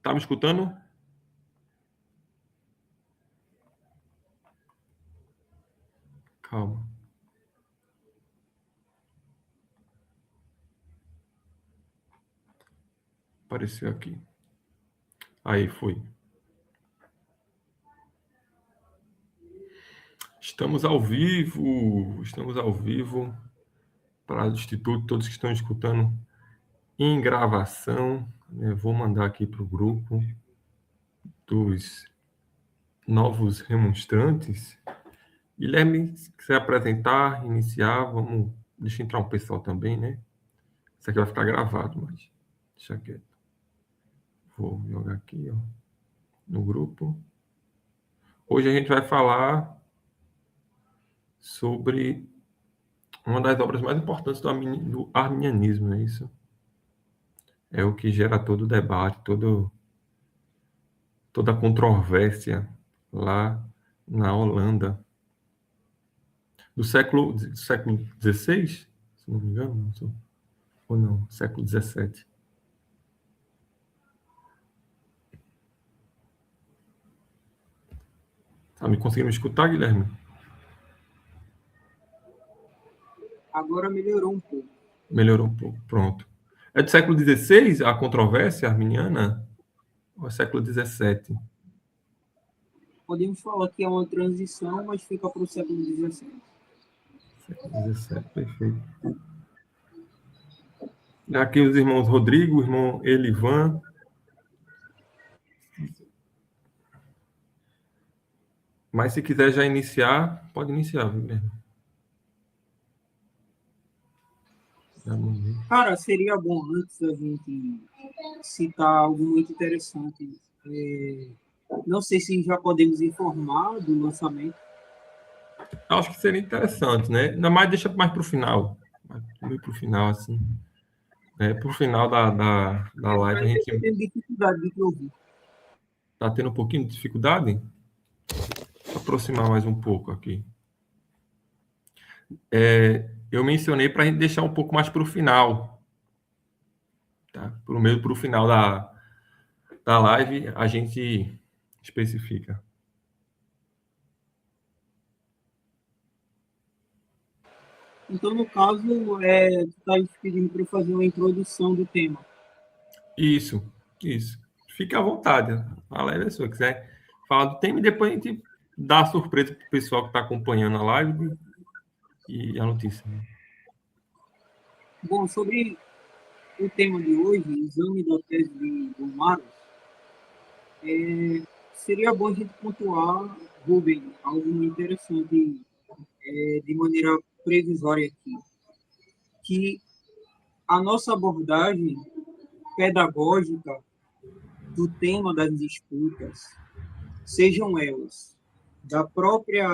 Tá me escutando? Calma. Apareceu aqui. Aí, foi. Estamos ao vivo para o Instituto, todos que estão escutando em gravação. Eu vou mandar aqui para o grupo dos novos remonstrantes. Guilherme, se quiser apresentar, iniciar, vamos... Deixa entrar um pessoal também, né? Isso aqui vai ficar gravado, mas deixa quieto. Vou jogar aqui, ó, no grupo. Hoje a gente vai falar sobre uma das obras mais importantes do arminianismo, é isso? É o que gera todo o debate, toda a controvérsia lá na Holanda. Do século XVI, se não me engano, ou não, século XVII. Tá me conseguindo escutar, Guilherme? Agora melhorou um pouco. Melhorou um pouco, pronto. É do século XVI a controvérsia arminiana? Ou é século XVII? Podemos falar que é uma transição, mas fica para o século XVII. Século XVII, perfeito. Aqui os irmãos Rodrigo, o irmão Elivan. Mas se quiser já iniciar, pode iniciar, Guilherme. Cara, seria bom antes da gente citar algo muito interessante. Não sei se já podemos informar do lançamento. Acho que seria interessante, né? Ainda mais deixa mais para o final. Meio para o final, assim. Para o final da live, a gente Eu tenho dificuldade de te ouvir. está tendo um pouquinho de dificuldade. Vou aproximar mais um pouco aqui. Eu mencionei para a gente deixar um pouco mais para o final. Tá? Para o final da live, a gente especifica. Então, no caso, tu está pedindo para eu fazer uma introdução do tema. Isso. Fique à vontade. A live é sua. Se quiser falar do tema e depois a gente dá a surpresa para o pessoal que está acompanhando a live e a notícia. Bom, sobre o tema de hoje, exame da tese de Gomaros, seria bom a gente pontuar, Rubem, algo interessante de maneira previsória aqui, que a nossa abordagem pedagógica do tema das disputas, sejam elas da própria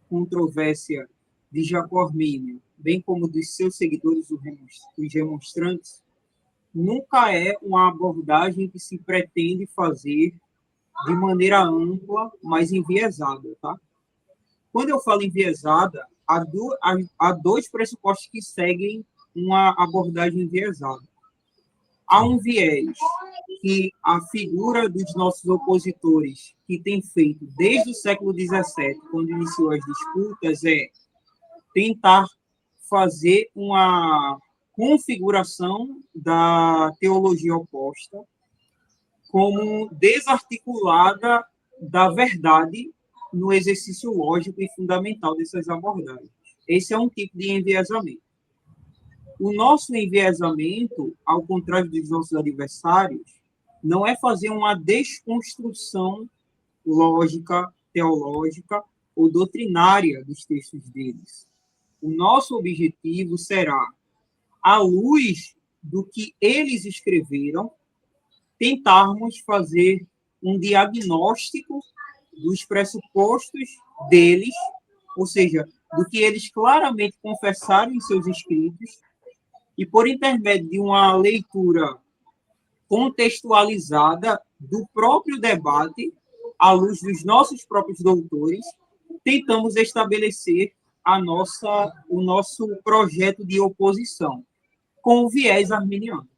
controvérsia de Jacó Armínio, bem como dos seus seguidores, os remonstrantes, nunca é uma abordagem que se pretende fazer de maneira ampla, mas enviesada, tá? Quando eu falo enviesada, há dois pressupostos que seguem uma abordagem enviesada. Há um viés que a figura dos nossos opositores, que tem feito desde o século XVII, quando iniciou as disputas, é tentar fazer uma configuração da teologia oposta como desarticulada da verdade no exercício lógico e fundamental dessas abordagens. Esse é um tipo de enviesamento. O nosso enviesamento, ao contrário dos nossos adversários, não é fazer uma desconstrução lógica, teológica ou doutrinária dos textos deles. O nosso objetivo será, à luz do que eles escreveram, tentarmos fazer um diagnóstico dos pressupostos deles, ou seja, do que eles claramente confessaram em seus escritos, e por intermédio de uma leitura contextualizada do próprio debate, à luz dos nossos próprios doutores, tentamos estabelecer o nosso projeto de oposição com o viés arminiano.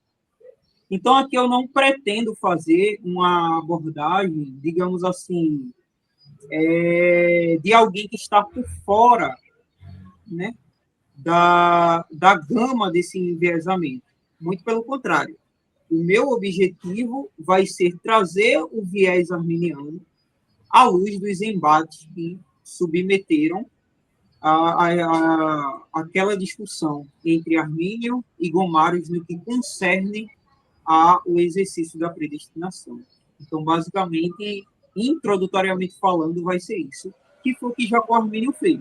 Então, aqui eu não pretendo fazer uma abordagem, digamos assim, de alguém que está por fora, né, da gama desse enviesamento. Muito pelo contrário. O meu objetivo vai ser trazer o viés arminiano à luz dos embates que submeteram aquela discussão entre Armínio e Gomarus no que concerne ao exercício da predestinação. Então, basicamente, introdutoriamente falando, vai ser isso, que foi o que Jacó Armínio fez.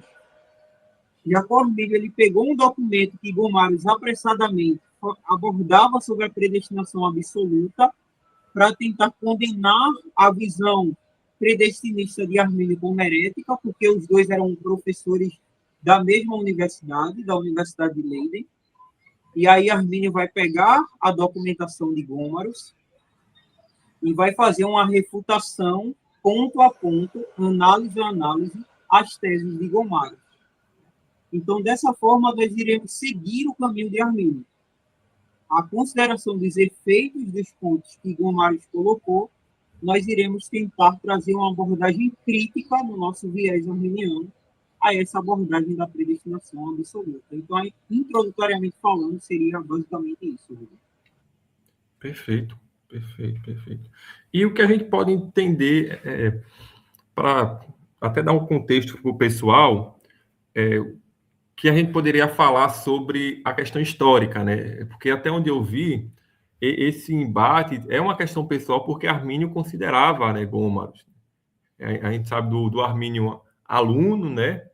Jacó Armínio ele pegou um documento que Gomarus apressadamente abordava sobre a predestinação absoluta para tentar condenar a visão predestinista de Armínio como herética, porque os dois eram professores da mesma universidade, da Universidade de Leiden. E aí Armínio vai pegar a documentação de Gomarus e vai fazer uma refutação ponto a ponto, análise a análise, às teses de Gomarus. Então, dessa forma, nós iremos seguir o caminho de Armínio. A consideração dos efeitos dos pontos que Gomarus colocou, nós iremos tentar trazer uma abordagem crítica no nosso viés arminiano a essa abordagem da predestinação absoluta. Então, introdutoriamente falando, seria basicamente isso. Perfeito, perfeito, perfeito. E o que a gente pode entender, para até dar um contexto para o pessoal, que a gente poderia falar sobre a questão histórica, né? Porque até onde eu vi, esse embate é uma questão pessoal, porque Armínio considerava, né, Gomarus. A gente sabe do Armínio aluno, né?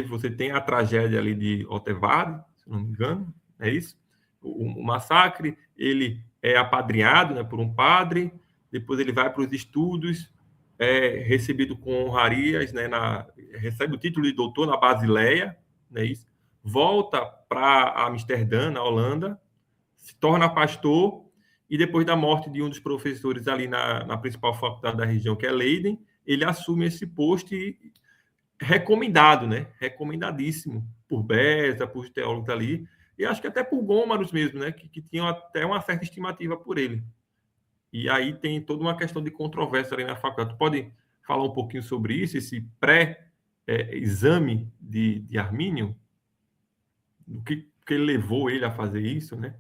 Você tem a tragédia ali de Otevade, se não me engano, é isso? O massacre, ele é apadrinhado, né, por um padre, depois ele vai para os estudos, é recebido com honrarias, né, recebe o título de doutor na Basileia, né, isso? Volta para Amsterdã, na Holanda, se torna pastor, e depois da morte de um dos professores ali na principal faculdade da região, que é Leiden, ele assume esse posto e recomendado, né? Recomendadíssimo por Beza, por teólogos ali, e acho que até por Gomarus mesmo, né? Que tinham até uma certa estimativa por ele. E aí tem toda uma questão de controvérsia ali na faculdade. Tu pode falar um pouquinho sobre isso, esse pré-exame de Armínio? O que levou ele a fazer isso, né?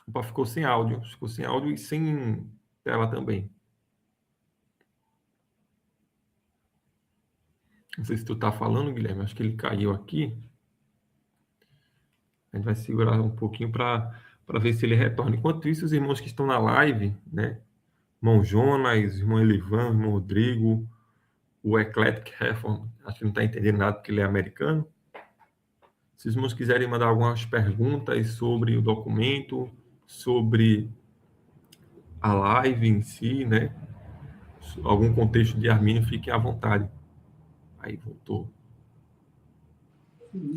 Opa, ficou sem áudio e sem tela também. Não sei se tu tá falando, Guilherme, acho que ele caiu aqui. A gente vai segurar um pouquinho para ver se ele retorna. Enquanto isso, os irmãos que estão na live, né? Irmão Jonas, irmão Elivan, irmão Rodrigo, o Eclectic Reform, acho que não está entendendo nada porque ele é americano. Se os irmãos quiserem mandar algumas perguntas sobre o documento, sobre a live em si, né? Algum contexto de Armínio, fiquem à vontade. Aí voltou.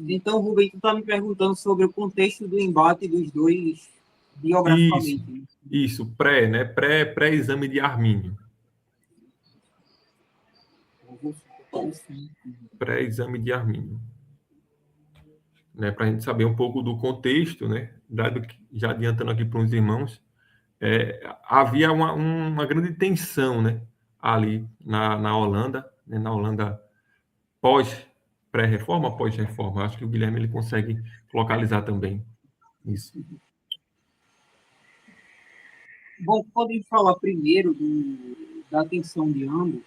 Então, Rubem, tu está me perguntando sobre o contexto do embate dos dois Isso, biograficamente. isso, né? Pré-exame de Armínio. Pré-exame de Armínio. Né? Para a gente saber um pouco do contexto, né? Dado que, já adiantando aqui para os irmãos, havia uma grande tensão, né? Ali na Holanda, né? Na Holanda pré-reforma, pós-reforma. Acho que o Guilherme ele consegue localizar também isso. Bom, podemos falar primeiro da atenção de ambos,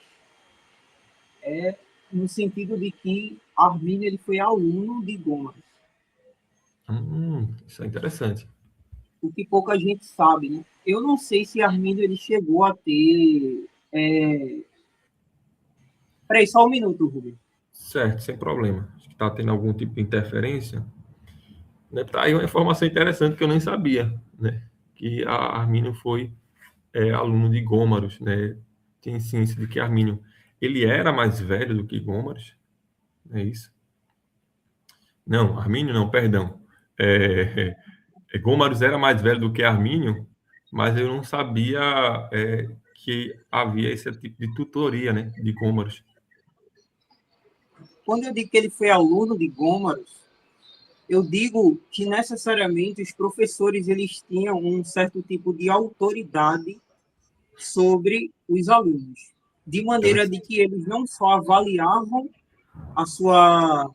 no sentido de que Armínio ele foi aluno de Gomarus, Isso é interessante. o que pouca gente sabe, né? Eu não sei se Armínio ele chegou a ter... Peraí, só um minuto, Rubem. Certo, sem problema. Acho que está tendo algum tipo de interferência. Né? Tá aí uma informação interessante que eu nem sabia, né? Que a Armínio foi aluno de Gomarus, né? Tem ciência de que Armínio ele era mais velho do que Gomarus, é isso? Não, Armínio não, perdão. Gomarus era mais velho do que Armínio, mas eu não sabia que havia esse tipo de tutoria, né? De Gomarus. quando eu digo que ele foi aluno de Gomarus, eu digo que necessariamente os professores eles tinham um certo tipo de autoridade sobre os alunos, de maneira de que eles não só avaliavam a sua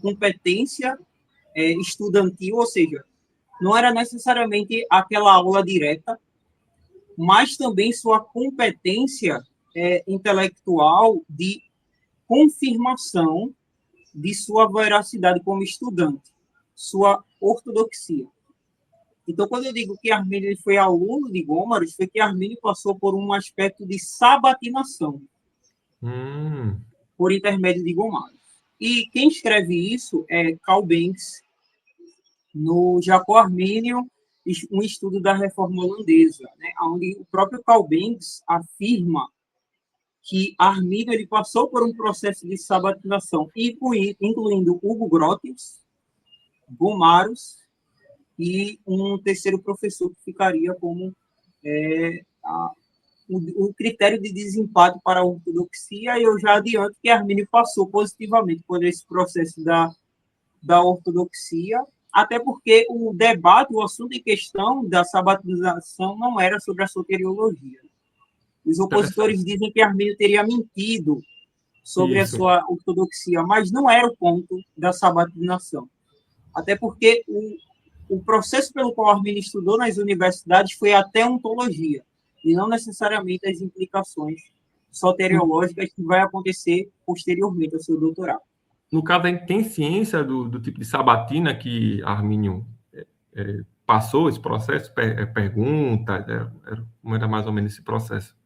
competência estudantil, ou seja, não era necessariamente aquela aula direta, mas também sua competência intelectual de confirmação de sua veracidade como estudante, sua ortodoxia. Então, quando eu digo que Armínio foi aluno de Gomarus, foi que Armínio passou por um aspecto de sabatinação, por intermédio de Gomarus. E quem escreve isso é Carl Benz, no Jacó Armínio, um estudo da reforma holandesa, né, onde o próprio Carl Benz afirma que Armínio ele passou por um processo de sabatinização, incluindo Hugo Grotius, Gomarus e um terceiro professor que ficaria como o critério de desempate para a ortodoxia, e eu já adianto que Armínio passou positivamente por esse processo da ortodoxia, até porque o debate, o assunto em questão da sabatinização não era sobre a soteriologia. Os opositores dizem que Armínio teria mentido sobre a sua ortodoxia, mas não era o ponto da sabatinização. Até porque o processo pelo qual Armínio estudou nas universidades foi a teontologia, e não necessariamente as implicações soteriológicas que vai acontecer posteriormente ao seu doutorado. No caso, tem ciência do tipo de sabatina que Armínio passou esse processo? Pergunta? Como era mais ou menos esse processo?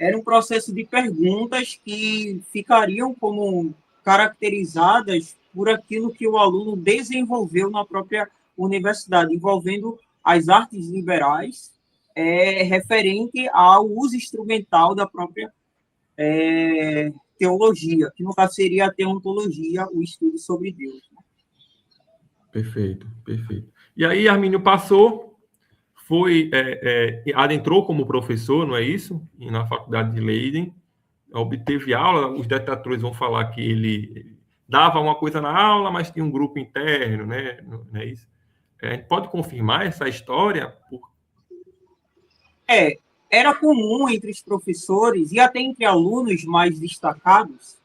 Era um processo de perguntas que ficariam como caracterizadas por aquilo que o aluno desenvolveu na própria universidade, envolvendo as artes liberais, referente ao uso instrumental da própria teologia, que no caso seria a teontologia, o estudo sobre Deus. Perfeito, perfeito. E aí Armínio passou, adentrou como professor, não é isso? E na faculdade de Leiden, obteve aula, os detratores vão falar que ele dava uma coisa na aula, mas tinha um grupo interno, né? Não é isso? A gente pode confirmar essa história? Era comum entre os professores e até entre alunos mais destacados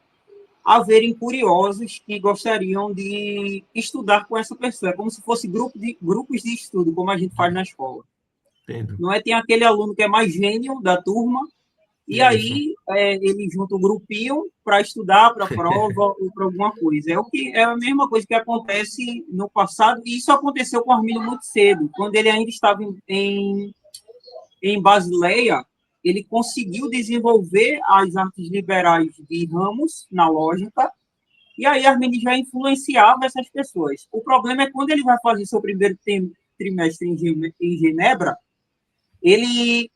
haverem curiosos que gostariam de estudar com essa pessoa. É como se fosse grupos de estudo, como a gente faz na escola. Entendo. Não é? Tem aquele aluno que é mais gênio da turma, e isso. Aí ele junta um grupinho para estudar para a prova ou para alguma coisa. É a mesma coisa que acontece no passado, e isso aconteceu com Armínio muito cedo. Quando ele ainda estava em Basileia, ele conseguiu desenvolver as artes liberais de Ramos na lógica, e aí Armínio já influenciava essas pessoas. O problema é quando ele vai fazer seu primeiro trimestre em Genebra, ele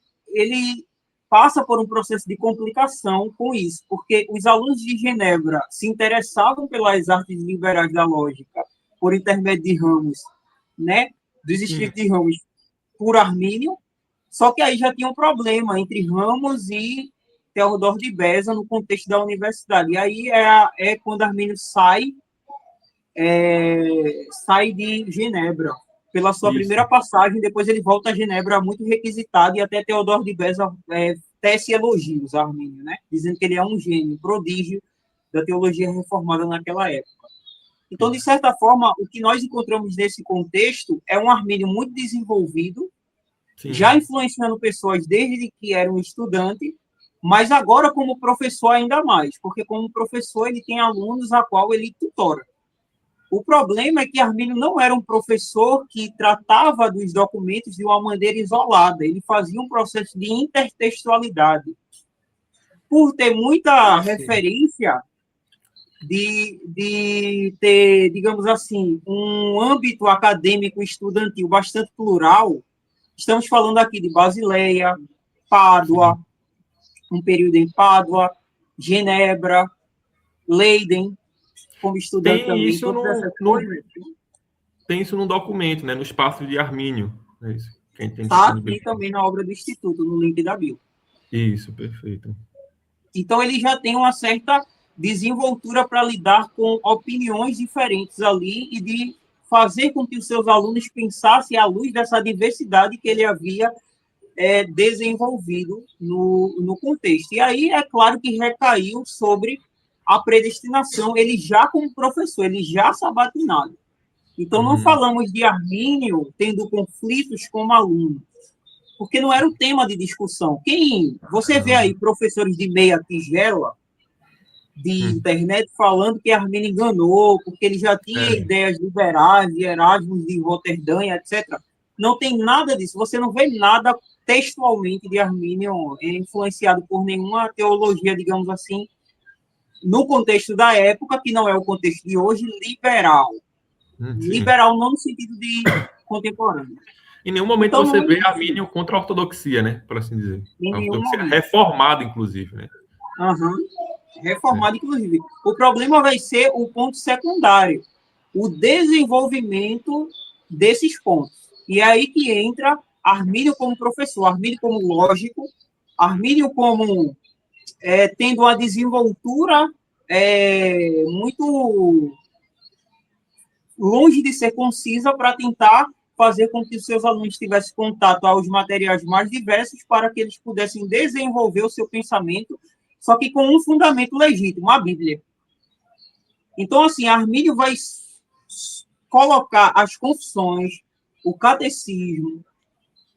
passa por um processo de complicação com isso, porque os alunos de Genebra se interessavam pelas artes liberais da lógica por intermédio de Ramos, né, dos escritos de Ramos por Armínio, só que aí já tinha um problema entre Ramos e Teodoro de Beza no contexto da universidade. E aí é quando Armínio sai de Genebra pela sua primeira passagem, depois ele volta a Genebra muito requisitado, e até Teodoro de Beza tece elogios a Armínio, né? Dizendo que ele é um gênio, prodígio da teologia reformada naquela época. Então, de certa forma, o que nós encontramos nesse contexto é um Armínio muito desenvolvido, sim, já influenciando pessoas desde que era um estudante, mas agora como professor ainda mais, porque como professor ele tem alunos a qual ele tutora. O problema é que Armínio não era um professor que tratava dos documentos de uma maneira isolada, ele fazia um processo de intertextualidade. Por ter muita referência de ter, digamos assim, um âmbito acadêmico estudantil bastante plural, estamos falando aqui de Basileia, Pádua, um período em Pádua, Genebra, Leiden, como estudante também. Isso tem isso no documento, né? No espaço de Armínio. É isso. Está aqui também na obra do Instituto, no link da bio. Isso, perfeito. Então, ele já tem uma certa desenvoltura para lidar com opiniões diferentes ali e de fazer com que os seus alunos pensassem à luz dessa diversidade que ele havia desenvolvido no contexto. E aí, é claro que recaiu sobre a predestinação, ele já como professor, ele já sabatinado. Então, não falamos de Armínio tendo conflitos como aluno, porque não era o tema de discussão. Você vê aí professores de meia tigela, de internet, falando que Armínio enganou, porque ele já tinha ideias liberais, de Erasmus, de Roterdã, etc. Não tem nada disso. Você não vê nada textualmente de Armínio influenciado por nenhuma teologia, digamos assim, no contexto da época, que não é o contexto de hoje, liberal. Liberal não no sentido de contemporâneo. Em nenhum momento então, você vê Armínio contra a ortodoxia, né? Por assim dizer. Em a nenhum ortodoxia momento. Reformada, inclusive, né? Reformado, inclusive. O problema vai ser o ponto secundário, o desenvolvimento desses pontos. E é aí que entra Armínio como professor, Armínio como lógico, Armínio como tendo uma desenvoltura muito longe de ser concisa para tentar fazer com que os seus alunos tivessem contato aos materiais mais diversos para que eles pudessem desenvolver o seu pensamento, só que com um fundamento legítimo, a Bíblia. Então, assim, Armínio vai colocar as confissões, o catecismo,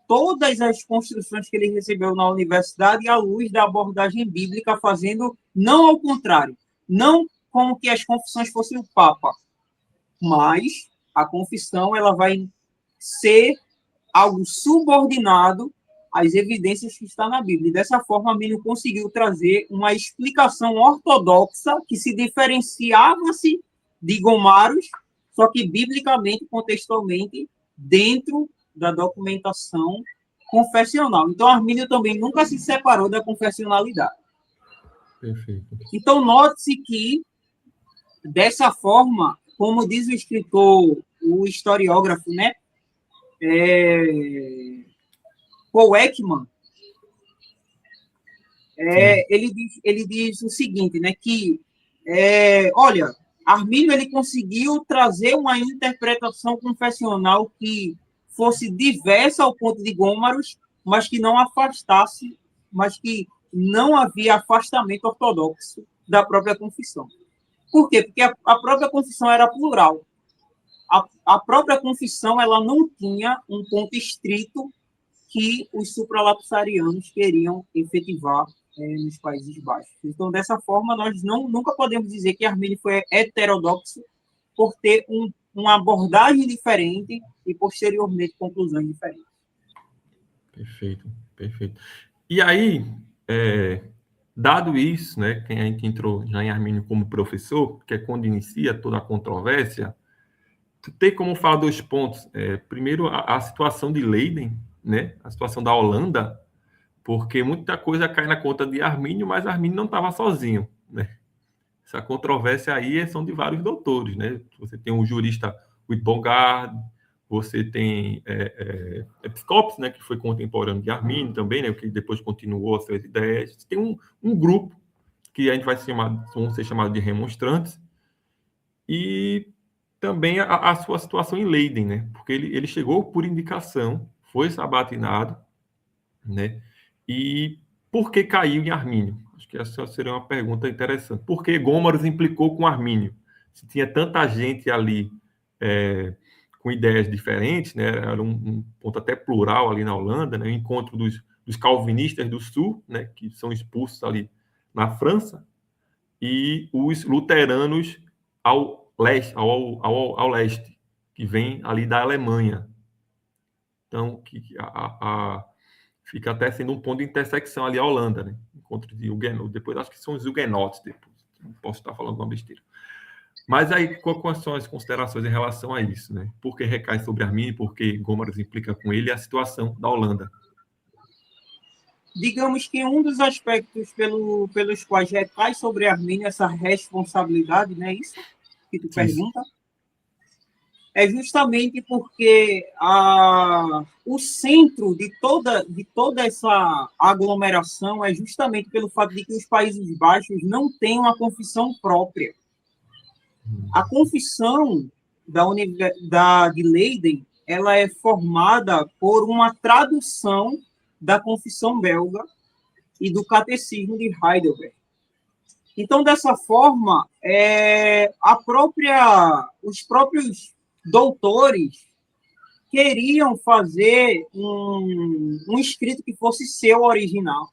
todas as construções que ele recebeu na universidade à luz da abordagem bíblica, fazendo não ao contrário, não como que as confissões fossem o Papa, mas a confissão ela vai ser algo subordinado às evidências que está na Bíblia. E dessa forma, Armínio conseguiu trazer uma explicação ortodoxa que se diferenciava-se de Gomarus, só que biblicamente, contextualmente, dentro da documentação confessional. Então, Armínio também nunca se separou da confessionalidade. Perfeito. Então, note-se que, dessa forma, como diz o escritor, o historiógrafo, né? Paul Ekman, ele diz o seguinte, né? Que, olha, Armínio ele conseguiu trazer uma interpretação confessional que fosse diversa ao ponto de Gomarus, mas que não afastasse, mas que não havia afastamento ortodoxo da própria confissão. Por quê? Porque a própria confissão era plural. A própria confissão ela não tinha um ponto estrito que os supralapsarianos queriam efetivar nos Países Baixos. Então, dessa forma, nós nunca podemos dizer que Armínio foi heterodoxo por ter uma abordagem diferente e, posteriormente, conclusões diferentes. Perfeito, perfeito. E aí, dado isso, né, quem a gente entrou já em Armínio como professor, que é quando inicia toda a controvérsia, tem como falar dois pontos. Primeiro, a situação de Leiden, né, a situação da Holanda, porque muita coisa cai na conta de Armínio, mas Armínio não estava sozinho, né? Essa controvérsia aí são de vários doutores, né? Você tem o jurista Huitbongard, você tem Episcopos, né, que foi contemporâneo de Armínio também, né, que depois continuou as suas ideias. Tem um grupo que a gente vão ser chamados de remonstrantes, e também a sua situação em Leiden, né? Porque ele chegou por indicação, foi sabatinado, né? E por que caiu em Armínio? Acho que essa seria uma pergunta interessante. Por que Gomarus implicou com Armínio? Se tinha tanta gente ali com ideias diferentes, né? Era um ponto até plural ali na Holanda, né? O encontro dos calvinistas do Sul, né? Que são expulsos ali na França, e os luteranos ao leste, que vem ali da Alemanha. Então, fica até sendo um ponto de intersecção ali a Holanda, né? Encontro de Huguenots, depois acho que são os Huguenots, depois. Não posso estar falando uma besteira. Mas aí, quais são as considerações em relação a isso, né? Por que recai sobre Armínio, por que Gomarus implica com ele, e a situação da Holanda? Digamos que um dos aspectos pelos quais recai sobre Armínio essa responsabilidade, não é isso que tu pergunta? é justamente porque o centro de toda essa aglomeração é justamente pelo fato de que os Países Baixos não têm uma confissão própria. A confissão de Leiden, ela é formada por uma tradução da confissão belga e do catecismo de Heidelberg. Então, dessa forma, os próprios doutores queriam fazer um escrito que fosse seu original.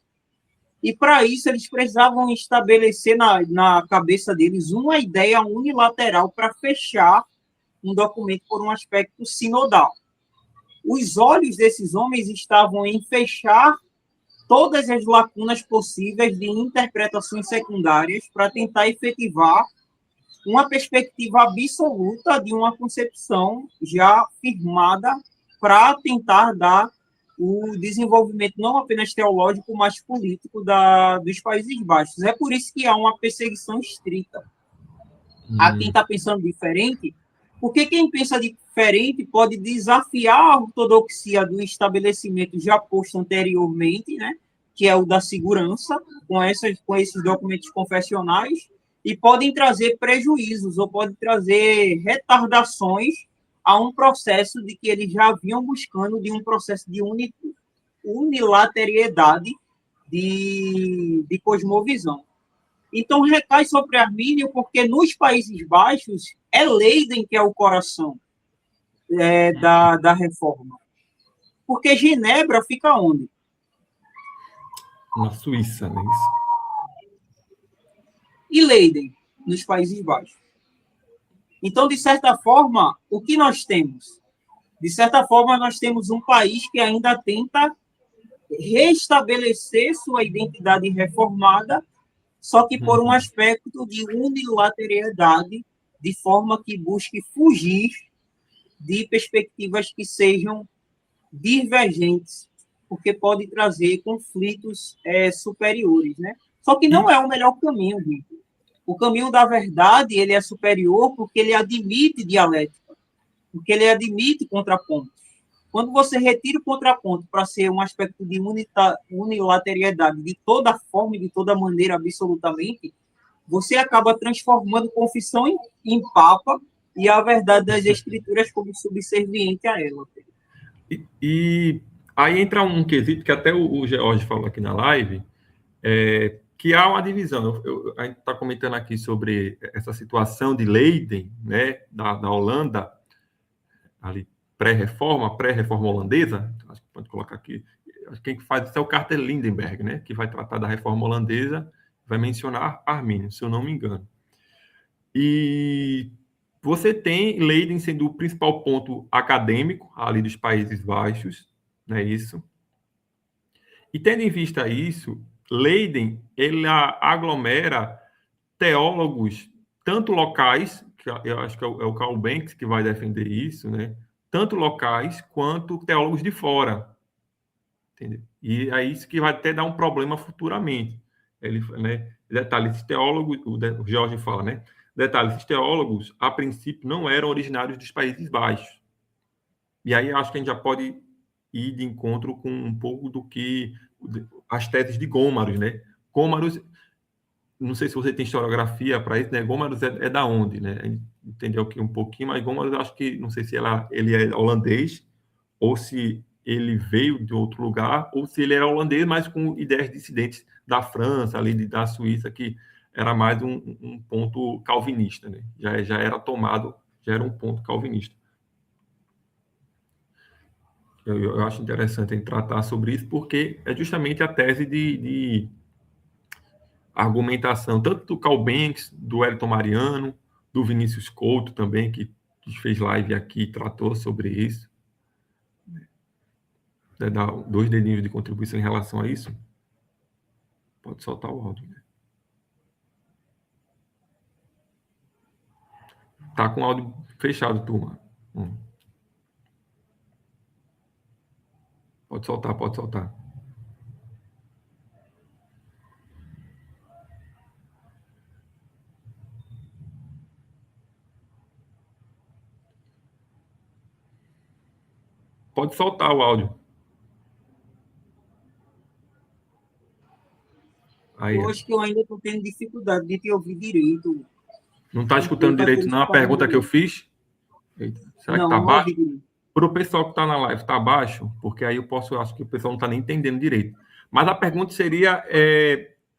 E, para isso, eles precisavam estabelecer na cabeça deles uma ideia unilateral para fechar um documento por um aspecto sinodal. Os olhos desses homens estavam em fechar todas as lacunas possíveis de interpretações secundárias para tentar efetivar uma perspectiva absoluta de uma concepção já firmada para tentar dar o desenvolvimento não apenas teológico, mas político dos Países Baixos. É por isso que há uma perseguição estrita a quem está pensando diferente, porque quem pensa diferente pode desafiar a ortodoxia do estabelecimento já posto anteriormente, né, que é o da segurança, com esses documentos confessionais, e podem trazer prejuízos ou podem trazer retardações a um processo de que eles já vinham buscando de um processo de unilateralidade de cosmovisão. Então, recai sobre Armínio, porque nos Países Baixos é Leiden que é o coração da reforma. Porque Genebra fica onde? Na Suíça, não é isso? E Leiden, nos Países Baixos. Então, de certa forma, o que nós temos? De certa forma, nós temos um país que ainda tenta restabelecer sua identidade reformada, só que por um aspecto de unilateralidade, de forma que busque fugir de perspectivas que sejam divergentes, porque pode trazer conflitos superiores, né? Só que não é o melhor caminho, Vitor. O caminho da verdade, ele é superior porque ele admite dialética, porque ele admite contraponto. Quando você retira o contraponto para ser um aspecto de unilateralidade de toda forma e de toda maneira, absolutamente, você acaba transformando confissão em papa e a verdade das escrituras como subserviente a ela. E aí entra um quesito que até o George falou aqui na live, que há uma divisão. A gente está comentando aqui sobre essa situação de Leiden, né, da Holanda, ali pré-reforma holandesa, acho que pode colocar aqui, quem faz isso é o Carter Lindenberg, né, que vai tratar da reforma holandesa, vai mencionar Armínio, se eu não me engano. E você tem Leiden sendo o principal ponto acadêmico ali dos Países Baixos, não é isso? E tendo em vista isso, Leiden ele aglomera teólogos tanto locais, que eu acho que é o Karl Benck que vai defender isso, né? Tanto locais quanto teólogos de fora, entendeu? E é isso que vai até dar um problema futuramente. Ele, né? Detalhe, esses teólogos, o Jorge fala, né? Detalhe, esses teólogos, a princípio, não eram originários dos Países Baixos. E aí acho que a gente já pode ir de encontro com um pouco do que as teses de Gomarus, né? Gomarus, não sei se você tem historiografia para isso, né? Gomarus é da onde, né? A gente entendeu aqui um pouquinho, mas Gomarus acho que, não sei se ele é holandês ou se ele veio de outro lugar, ou se ele era holandês, mas com ideias dissidentes da França, ali da Suíça, que era mais um ponto calvinista, né? Já era tomado, já era um ponto calvinista. Eu acho interessante em tratar sobre isso, porque é justamente a tese de argumentação, tanto do Karl Benck, do Elton Mariano, do Vinícius Couto também, que fez live aqui e tratou sobre isso. Dá 2 dedinhos de contribuição em relação a isso. Pode soltar o áudio. Né? Tá com o áudio fechado, turma. Pode soltar, pode soltar. Pode soltar o áudio. Aí, Eu acho que eu ainda estou tendo dificuldade de te ouvir direito. não está escutando Tá direito, não, a pergunta que eu fiz? Eita, será que Não, está não ouvi baixo? direito. Para o pessoal que está na live, está baixo? Porque aí eu acho que o pessoal não está nem entendendo direito. Mas a pergunta seria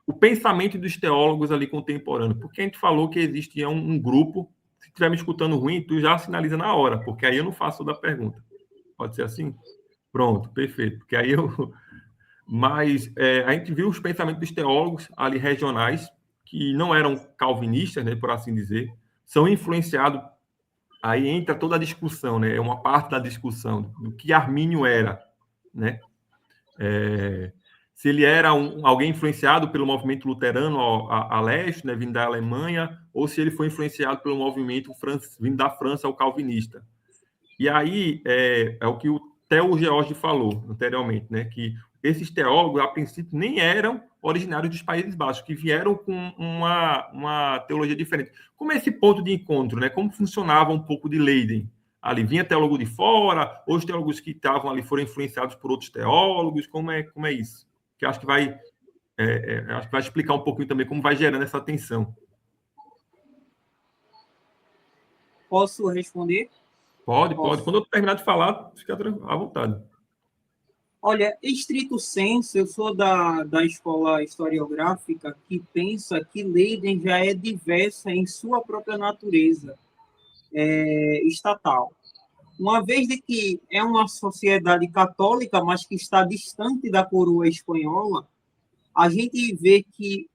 o pensamento dos teólogos ali contemporâneos. Porque a gente falou que existia um grupo, se estiver me escutando ruim, tu já sinaliza na hora, porque aí eu não faço toda a pergunta. Pode ser assim? Pronto, perfeito. Porque aí eu... Mas a gente viu os pensamentos dos teólogos ali regionais, que não eram calvinistas, né, por assim dizer, são influenciados. Aí entra toda a discussão, né? É uma parte da discussão do que Armínio era, né? Se ele era alguém influenciado pelo movimento luterano a leste, né, vindo da Alemanha, ou se ele foi influenciado pelo movimento vindo da França, o calvinista. E aí é o que o Theo George falou anteriormente, né? Que esses teólogos, a princípio, nem eram originários dos Países Baixos, que vieram com uma teologia diferente. Como é esse ponto de encontro, né? Como funcionava um pouco de Leiden? Ali vinha teólogo de fora, ou os teólogos que estavam ali foram influenciados por outros teólogos? Como é isso? Que acho que acho que vai explicar um pouquinho também como vai gerando essa tensão. Posso responder? Pode. Posso. Quando eu terminar de falar, fica à vontade. Olha, em estrito senso, eu sou da escola historiográfica que pensa que Leiden já é diversa em sua própria natureza estatal. Uma vez de que é uma sociedade católica, mas que está distante da coroa espanhola, a gente vê que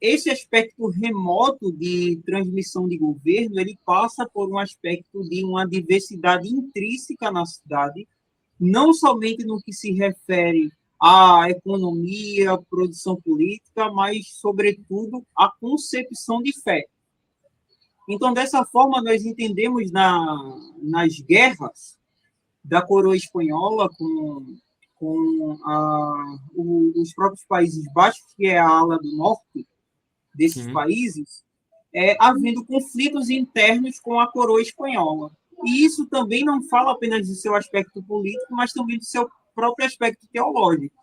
esse aspecto remoto de transmissão de governo, ele passa por um aspecto de uma diversidade intrínseca na cidade, não somente no que se refere à economia, produção política, mas, sobretudo, à concepção de fé. Então, dessa forma, nós entendemos nas guerras da coroa espanhola com os próprios Países Baixos, que é a ala do norte desses Sim. países, havendo conflitos internos com a coroa espanhola. E isso também não fala apenas do seu aspecto político, mas também do seu próprio aspecto teológico.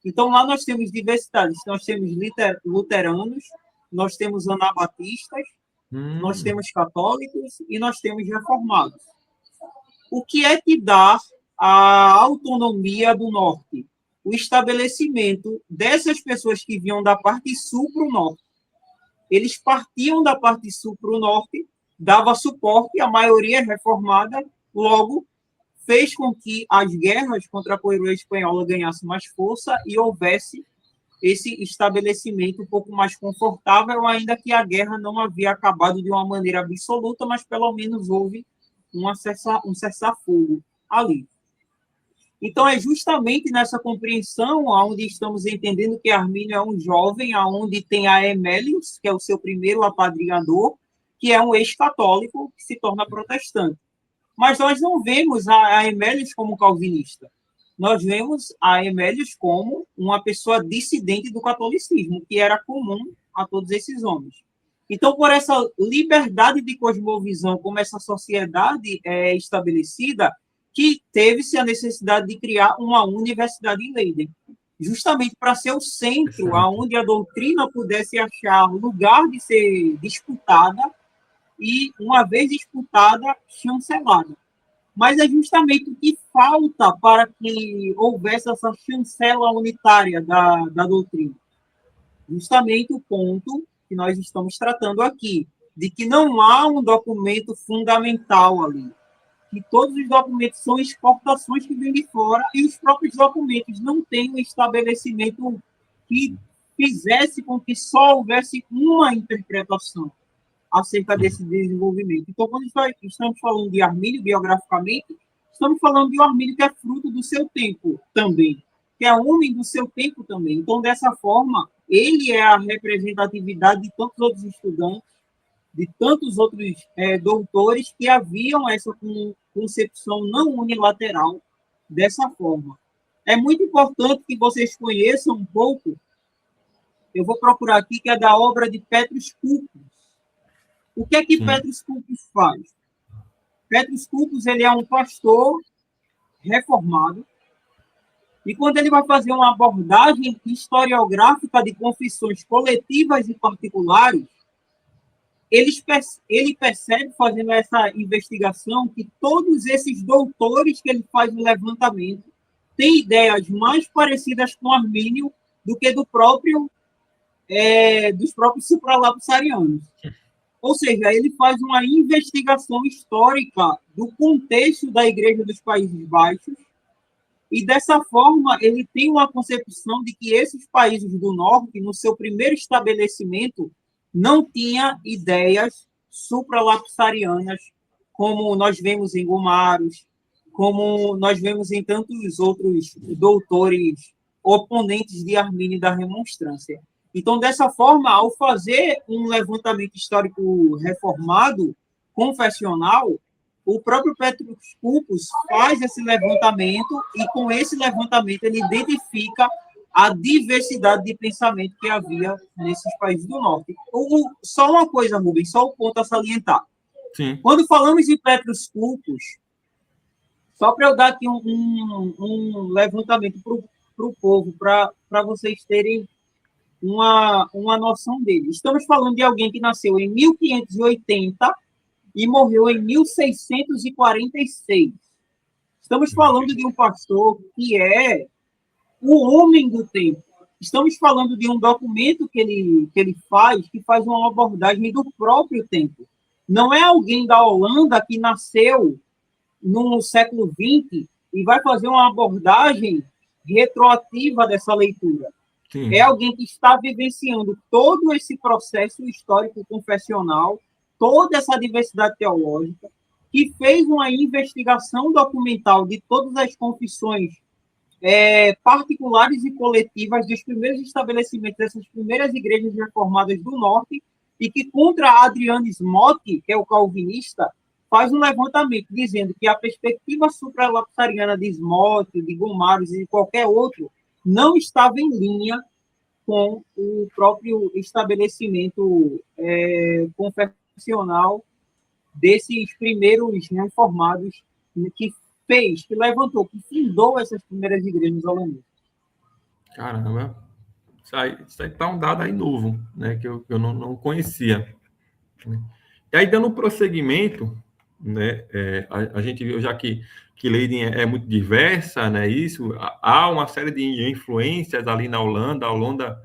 Então, lá nós temos diversidades. Nós temos luteranos, nós temos anabatistas, nós temos católicos e nós temos reformados. O que é que dá a autonomia do norte? O estabelecimento dessas pessoas que vinham da parte sul para o norte. Eles partiam da parte sul para o norte, dava suporte, a maioria reformada, logo fez com que as guerras contra a coroa espanhola ganhassem mais força e houvesse esse estabelecimento um pouco mais confortável, ainda que a guerra não havia acabado de uma maneira absoluta, mas pelo menos houve um cessar-fogo ali. Então, é justamente nessa compreensão onde estamos entendendo que Armínio é um jovem, onde tem a Emélius, que é o seu primeiro apadrinhador, que é um ex-católico que se torna protestante. Mas nós não vemos a Emélius como calvinista. Nós vemos a Emélius como uma pessoa dissidente do catolicismo, que era comum a todos esses homens. Então, por essa liberdade de cosmovisão, como essa sociedade é estabelecida, que teve-se a necessidade de criar uma universidade em Leiden, justamente para ser o centro onde a doutrina pudesse achar lugar de ser disputada e, uma vez disputada, chancelada. Mas é justamente o que falta para que houvesse essa chancela unitária da doutrina. Justamente o ponto que nós estamos tratando aqui, de que não há um documento fundamental ali, que todos os documentos são exportações que vêm de fora e os próprios documentos não têm um estabelecimento que fizesse com que só houvesse uma interpretação acerca desse desenvolvimento. Então, quando estamos falando de Armínio, biograficamente, estamos falando de um Armínio que é fruto do seu tempo também, que é homem do seu tempo também. Então, dessa forma, ele é a representatividade de tantos outros estudantes, de tantos outros doutores que haviam essa concepção não unilateral dessa forma. É muito importante que vocês conheçam um pouco, eu vou procurar aqui, que é da obra de Petrus Culpus. O que é que Petrus Culpus faz? Petrus Culpus, ele é um pastor reformado, e quando ele vai fazer uma abordagem historiográfica de confissões coletivas e particulares, ele percebe, fazendo essa investigação, que todos esses doutores que ele faz no levantamento têm ideias mais parecidas com Armínio do que dos próprios supralapsarianos. Ou seja, ele faz uma investigação histórica do contexto da Igreja dos Países Baixos, e dessa forma ele tem uma concepção de que esses países do norte, no seu primeiro estabelecimento, não tinha ideias supralapsarianas, como nós vemos em Gomarus, como nós vemos em tantos outros doutores oponentes de Armínio da Remonstrância. Então, dessa forma, ao fazer um levantamento histórico reformado, confessional, o próprio Petrus Culpus faz esse levantamento e, com esse levantamento, ele identifica a diversidade de pensamento que havia nesses países do norte. Só uma coisa, Rubens, só um ponto a salientar. Sim. Quando falamos de Petrus Culpus, só para eu dar aqui um levantamento para o povo, para vocês terem uma noção dele. Estamos falando de alguém que nasceu em 1580 e morreu em 1646. Estamos falando de um pastor que é o homem do tempo. Estamos falando de um documento que ele faz, que faz uma abordagem do próprio tempo. Não é alguém da Holanda que nasceu no século XX e vai fazer uma abordagem retroativa dessa leitura. Sim. É alguém que está vivenciando todo esse processo histórico confessional, toda essa diversidade teológica, que fez uma investigação documental de todas as confissões particulares e coletivas dos primeiros estabelecimentos dessas primeiras igrejas reformadas do norte, e que, contra Adriano Smotti, que é o calvinista, faz um levantamento dizendo que a perspectiva supralapsariana de Smotti, de Gomarus e de qualquer outro não estava em linha com o próprio estabelecimento confessional desses primeiros reformados que levantou, que fundou essas primeiras igrejas holandesas. Caramba, isso aí tá um dado aí novo, né, que eu não conhecia. E aí, dando um prosseguimento, né, a gente viu já que Leiden é muito diversa, né, isso, há uma série de influências ali na Holanda. A Holanda,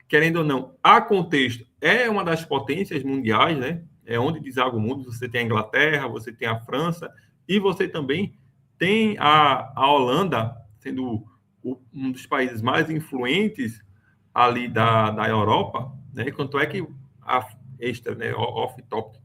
querendo ou não, há contexto, é uma das potências mundiais, né, é onde deságua o mundo. Você tem a Inglaterra, você tem a França, e você também tem a Holanda, sendo um dos países mais influentes ali da Europa, né, quanto é que né, off-topic,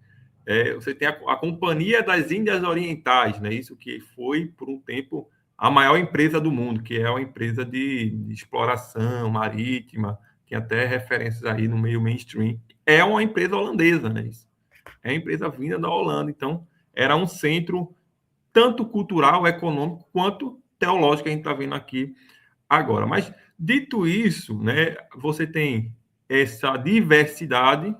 você tem a Companhia das Índias Orientais, né? Isso que foi, por um tempo, a maior empresa do mundo, que é uma empresa de exploração marítima, tem até referências aí no meio mainstream. É uma empresa holandesa, né? Isso é uma empresa vinda da Holanda. Então, era um centro tanto cultural, econômico, quanto teológico, que a gente está vendo aqui agora. Mas, dito isso, né, você tem essa diversidade,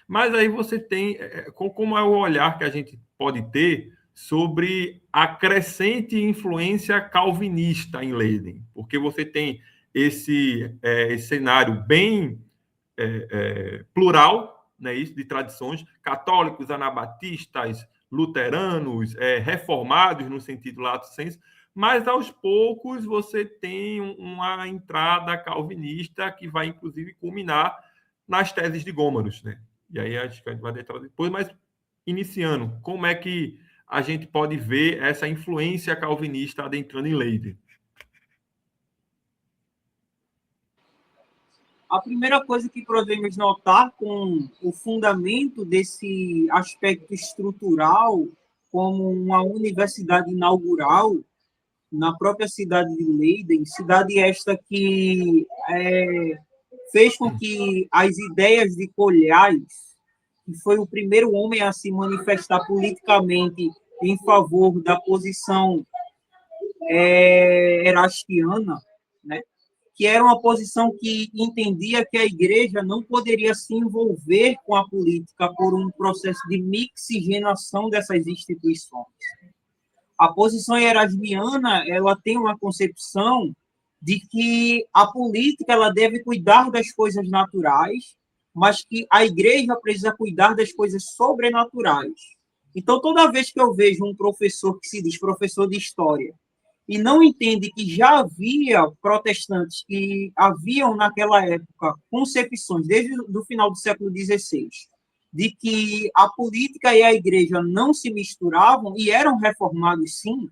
mas aí você tem, como é o olhar que a gente pode ter sobre a crescente influência calvinista em Leiden, porque você tem esse cenário bem plural, né, isso, de tradições, católicos, anabatistas, luteranos, reformados no sentido lato sensu, mas aos poucos você tem uma entrada calvinista que vai, inclusive, culminar nas teses de Gomarus, né? E aí acho que a gente vai entrar depois, mas iniciando, como é que a gente pode ver essa influência calvinista adentrando em Leiden? A primeira coisa que podemos notar com o fundamento desse aspecto estrutural, como uma universidade inaugural na própria cidade de Leiden, cidade esta que fez com que as ideias de Colhais, que foi o primeiro homem a se manifestar politicamente em favor da posição erastiana, né, que era uma posição que entendia que a igreja não poderia se envolver com a política por um processo de mixigenação dessas instituições. A posição erasmiana, ela tem uma concepção de que a política ela deve cuidar das coisas naturais, mas que a igreja precisa cuidar das coisas sobrenaturais. Então, toda vez que eu vejo um professor que se diz professor de história e não entende que já havia protestantes que haviam naquela época concepções, desde o final do século XVI, de que a política e a igreja não se misturavam e eram reformados, sim,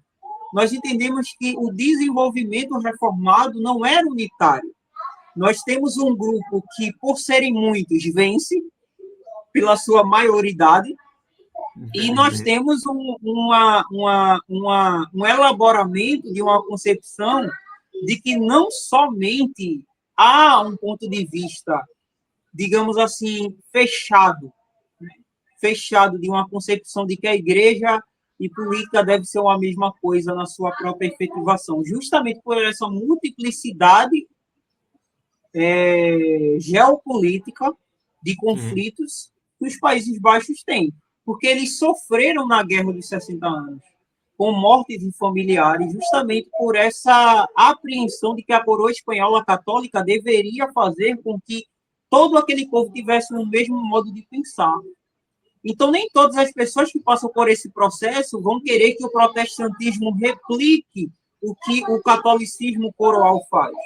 nós entendemos que o desenvolvimento reformado não era unitário. Nós temos um grupo que, por serem muitos, vence pela sua maioridade, e nós temos um elaboramento de uma concepção de que não somente há um ponto de vista, digamos assim, fechado de uma concepção de que a igreja e política deve ser uma mesma coisa na sua própria efetivação, justamente por essa multiplicidade geopolítica de conflitos que os Países Baixos têm, porque eles sofreram na Guerra dos 60 anos, com mortes de familiares, justamente por essa apreensão de que a coroa espanhola católica deveria fazer com que todo aquele povo tivesse o mesmo modo de pensar. Então, nem todas as pessoas que passam por esse processo vão querer que o protestantismo replique o que o catolicismo coroal faz.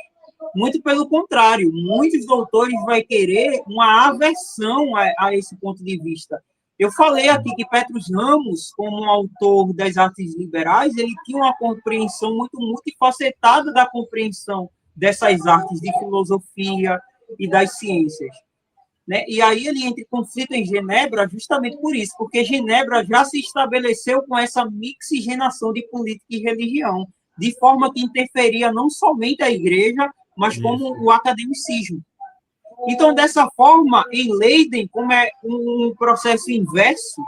Muito pelo contrário, muitos doutores vão querer uma aversão a esse ponto de vista. Eu falei aqui que Petrus Ramos, como autor das artes liberais, ele tinha uma compreensão muito multifacetada da compreensão dessas artes de filosofia e das ciências. Né? E aí ele entra em conflito em Genebra justamente por isso, porque Genebra já se estabeleceu com essa mixigenação de política e religião, de forma que interferia não somente a igreja, mas como o academicismo. Então, dessa forma, em Leiden, como é um processo inverso,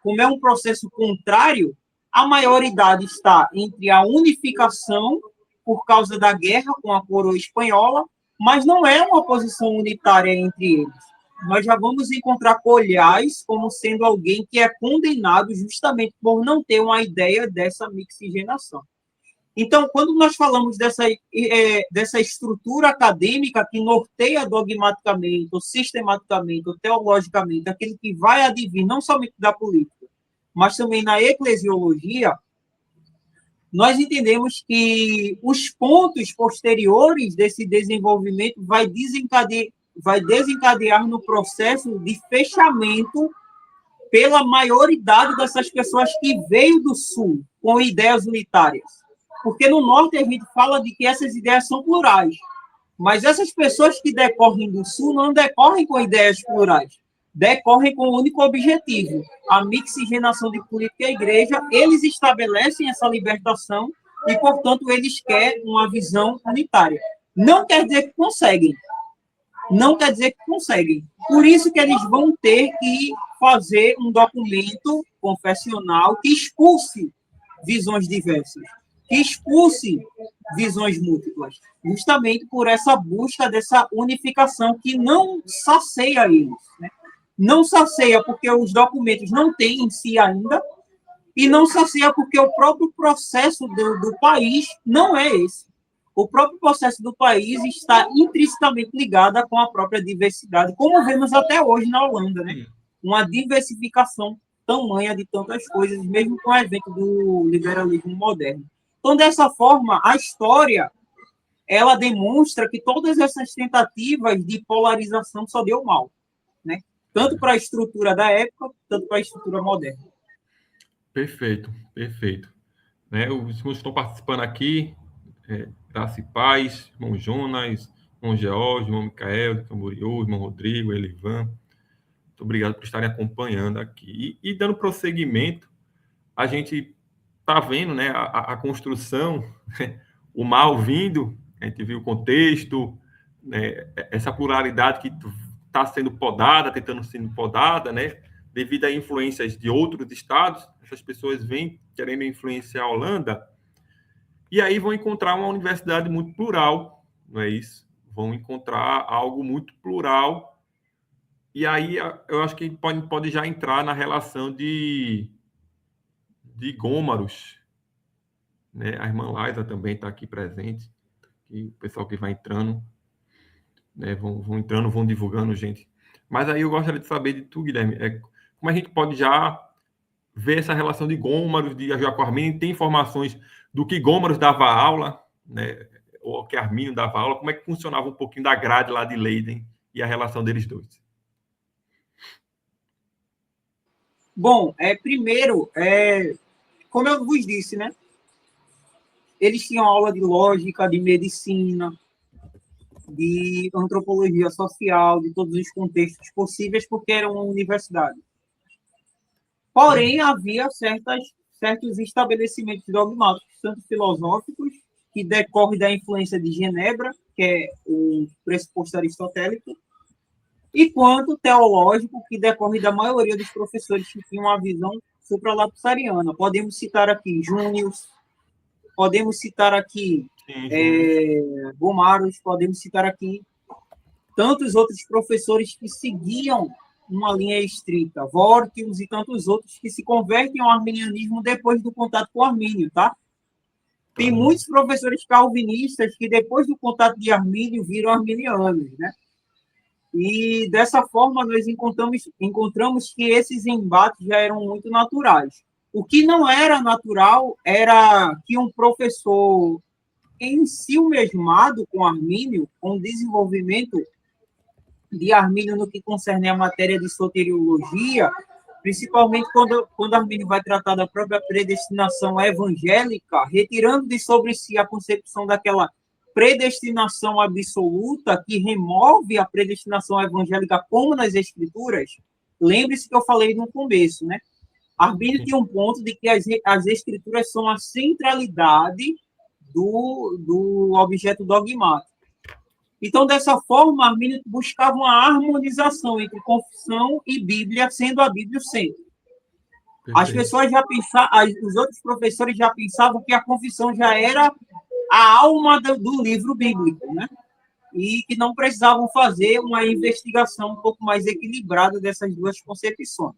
como é um processo contrário, a maioridade está entre a unificação por causa da guerra com a coroa espanhola, mas não é uma posição unitária entre eles. Nós já vamos encontrar Colhais como sendo alguém que é condenado justamente por não ter uma ideia dessa mixigenação. Então, quando nós falamos dessa estrutura acadêmica que norteia dogmaticamente, ou sistematicamente, ou teologicamente, aquele que vai advir não somente da política, mas também na eclesiologia, nós entendemos que os pontos posteriores desse desenvolvimento vai desencadear no processo de fechamento pela maioridade dessas pessoas que veio do Sul com ideias unitárias. Porque no Norte a gente fala de que essas ideias são plurais, mas essas pessoas que decorrem do Sul não decorrem com ideias plurais, decorrem com o único objetivo, a mixigenação de política e igreja. Eles estabelecem essa libertação e, portanto, eles querem uma visão unitária. Não quer dizer que conseguem, não quer dizer que conseguem. Por isso que eles vão ter que fazer um documento confessional que expulse visões diversas, que expulse visões múltiplas, justamente por essa busca dessa unificação que não sacia eles. Né? Não sacia porque os documentos não têm em si ainda, e não sacia porque o próprio processo do país não é esse. O próprio processo do país está intrinsecamente ligado com a própria diversidade, como vemos até hoje na Holanda, né? Uma diversificação tamanha de tantas coisas, mesmo com o evento do liberalismo moderno. Então, dessa forma, a história, ela demonstra que todas essas tentativas de polarização só deu mal, né? Tanto para a estrutura da época, tanto para a estrutura moderna. Perfeito, perfeito. Né, os irmãos que estão participando aqui, Graça e Paz, irmão Jonas, irmão George, irmão Micael, de Camboriú, irmão Rodrigo, Elivan, muito obrigado por estarem acompanhando aqui. E dando prosseguimento, a gente está vendo, né, a construção, o mal vindo, a gente viu o contexto, né, essa pluralidade que está sendo podada, tentando ser podada, né, devido a influências de outros estados. Essas pessoas vêm querendo influenciar a Holanda, e aí vão encontrar uma universidade muito plural, não é isso? Vão encontrar algo muito plural, e aí eu acho que pode já entrar na relação de Gômaros, né? A irmã Laisa também está aqui presente, e o pessoal que vai entrando, né? Vão entrando, vão divulgando, gente. Mas aí eu gostaria de saber de tu, Guilherme, como a gente pode já ver essa relação de Gômaros, de Jaco Armínio, tem informações do que Gômaros dava aula, né? Ou que Armínio dava aula, como é que funcionava um pouquinho da grade lá de Leiden e a relação deles dois? Bom, primeiro, como eu vos disse, né? Eles tinham aula de lógica, de medicina, de antropologia social, de todos os contextos possíveis, porque era uma universidade. Porém, havia certos estabelecimentos dogmáticos, tanto filosóficos, que decorrem da influência de Genebra, que é o pressuposto aristotélico, e quanto teológico, que decorre da maioria dos professores que tinham uma visão supralapsariana. Podemos citar aqui Június, podemos citar aqui Gomaros, podemos citar aqui tantos outros professores que seguiam uma linha estrita, Vortius e tantos outros que se convertem ao arminianismo depois do contato com Armínio, tá? Tem muitos professores calvinistas que depois do contato de Armínio viram arminianos, né? E dessa forma nós encontramos que esses embates já eram muito naturais. O que não era natural era que um professor em si mesmado com Armínio, com o desenvolvimento de Armínio no que concerne a matéria de soteriologia, principalmente quando Armínio vai tratar da própria predestinação evangélica, retirando de sobre si a concepção daquela predestinação absoluta que remove a predestinação evangélica como nas Escrituras. Lembre-se que eu falei no começo, né? Armínio tinha um ponto de que as Escrituras são a centralidade do objeto dogmático. Então, dessa forma, Armínio buscava uma harmonização entre confissão e Bíblia, sendo a Bíblia o centro. As pessoas já pensavam, os outros professores já pensavam que a confissão já era a alma do livro bíblico, né? E que não precisavam fazer uma investigação um pouco mais equilibrada dessas duas concepções.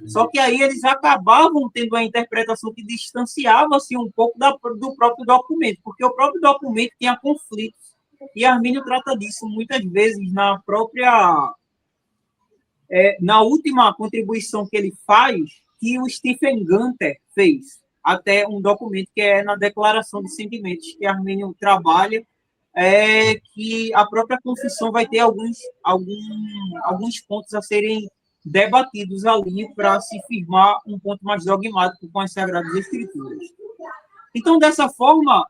Só que aí eles acabavam tendo a interpretação que distanciava-se um pouco do próprio documento, porque o próprio documento tinha conflitos. E Armínio trata disso muitas vezes na própria... na última contribuição que ele faz, que o Stephen Gunter fez, até um documento que é na Declaração de Sentimentos, que Armínio trabalha, que a própria confissão vai ter alguns pontos a serem debatidos ali para se firmar um ponto mais dogmático com as Sagradas Escrituras. Então, dessa forma,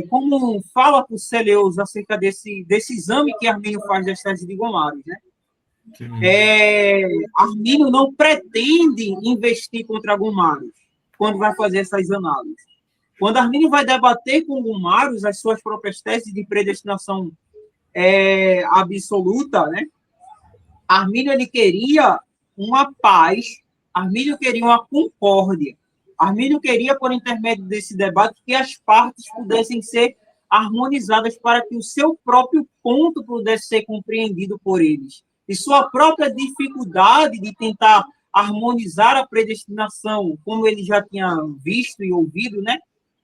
como fala com o Celeus acerca desse exame que Armínio faz das teses de Gomaros, né? Armínio não pretende investir contra Gomaros quando vai fazer essas análises. Quando Armínio vai debater com Gomaros as suas próprias teses de predestinação absoluta, né? Armínio ele queria uma paz, Armínio queria uma concórdia, Armínio queria, por intermédio desse debate, que as partes pudessem ser harmonizadas para que o seu próprio ponto pudesse ser compreendido por eles. E sua própria dificuldade de tentar harmonizar a predestinação, como ele já tinha visto e ouvido, né,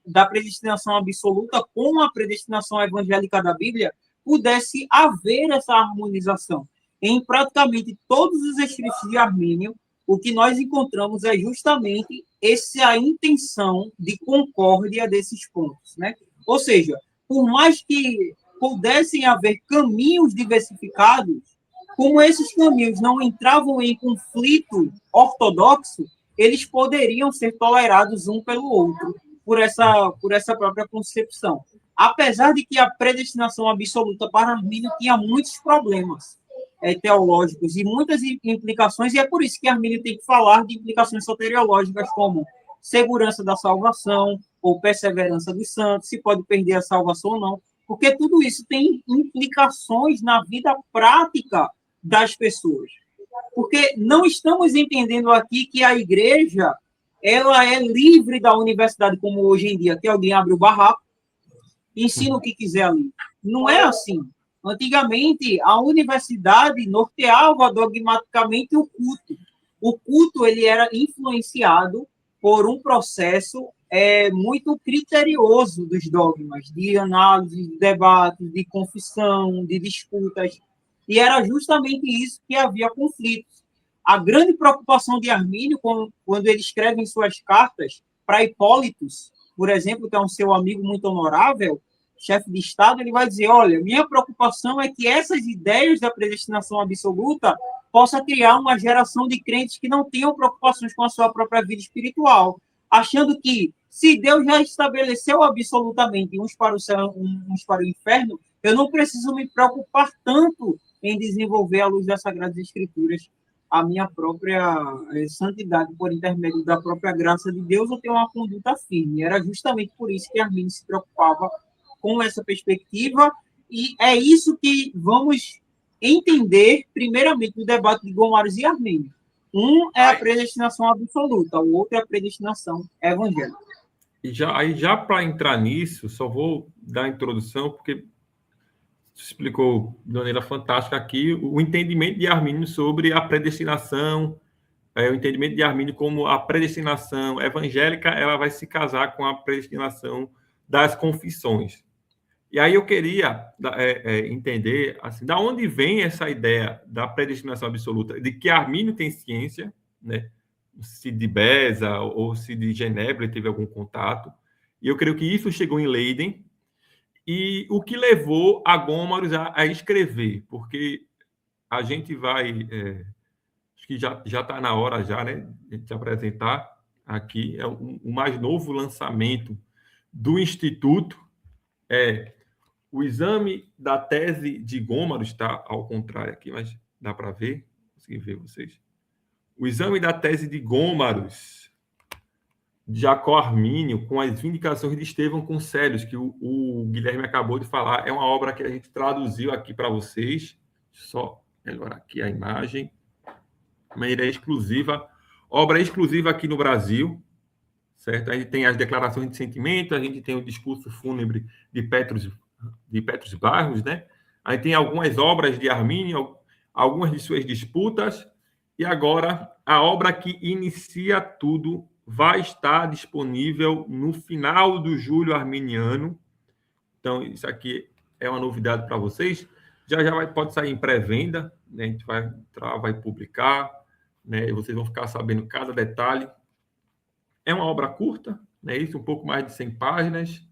da predestinação absoluta com a predestinação evangélica da Bíblia, pudesse haver essa harmonização. Em praticamente todos os escritos de Armínio, o que nós encontramos é justamente essa intenção de concórdia desses pontos, né? Ou seja, por mais que pudessem haver caminhos diversificados, como esses caminhos não entravam em conflito ortodoxo, eles poderiam ser tolerados um pelo outro, por essa própria concepção. Apesar de que a predestinação absoluta para Armínio tinha muitos problemas teológicos e muitas implicações, e é por isso que Armínio tem que falar de implicações soteriológicas como segurança da salvação ou perseverança dos santos, se pode perder a salvação ou não, porque tudo isso tem implicações na vida prática das pessoas. Porque não estamos entendendo aqui que a igreja ela é livre da universidade, como hoje em dia, que alguém abre o barraco e ensina o que quiser ali. Não é assim. Antigamente, a universidade norteava dogmaticamente o culto. O culto ele era influenciado por um processo muito criterioso dos dogmas, de análise, de debate, de confissão, de disputas, e era justamente isso que havia conflitos. A grande preocupação de Armínio, quando ele escreve em suas cartas para Hipólitos, por exemplo, que é um seu amigo muito honorável, chefe de Estado, ele vai dizer, olha, minha preocupação é que essas ideias da predestinação absoluta possa criar uma geração de crentes que não tenham preocupações com a sua própria vida espiritual, achando que se Deus já estabeleceu absolutamente uns para o céu, uns para o inferno, eu não preciso me preocupar tanto em desenvolver, à luz das Sagradas Escrituras, a minha própria santidade por intermédio da própria graça de Deus, eu tenho uma conduta firme. Era justamente por isso que Armínio se preocupava com essa perspectiva, e é isso que vamos entender, primeiramente, no debate de Gomarus e Armínio. Um é a predestinação absoluta, o outro é a predestinação evangélica. Aí já para entrar nisso, só vou dar a introdução, porque explicou de maneira fantástica aqui o entendimento de Armínio sobre a predestinação, o entendimento de Armínio como a predestinação evangélica, ela vai se casar com a predestinação das confissões. E aí eu queria entender assim, da onde vem essa ideia da predestinação absoluta, de que Armínio tem ciência, né? Se de Beza ou se de Genebra teve algum contato. E eu creio que isso chegou em Leiden, e o que levou a Gomarus a escrever, porque a gente vai, acho que já está na hora já, né, de apresentar aqui, o mais novo lançamento do Instituto, o exame da tese de Gomarus, está ao contrário aqui, mas dá para ver, consegui ver vocês. O exame da tese de Gomarus, de Jacó Armínio, com as vindicações de Estevão Concélios, que o Guilherme acabou de falar, é uma obra que a gente traduziu aqui para vocês, só melhorar aqui a imagem, maneira exclusiva, obra exclusiva aqui no Brasil, certo? A gente tem as declarações de sentimento, a gente tem o discurso fúnebre de Petrus Barros, né? A gente tem algumas obras de Armínio, algumas de suas disputas, e agora a obra que inicia tudo vai estar disponível no final do Júlio Arminiano. Então, isso aqui é uma novidade para vocês. Já pode sair em pré-venda, né? A gente vai entrar, vai publicar, né? E vocês vão ficar sabendo cada detalhe. É uma obra curta, né? Isso, um pouco mais de 100 páginas.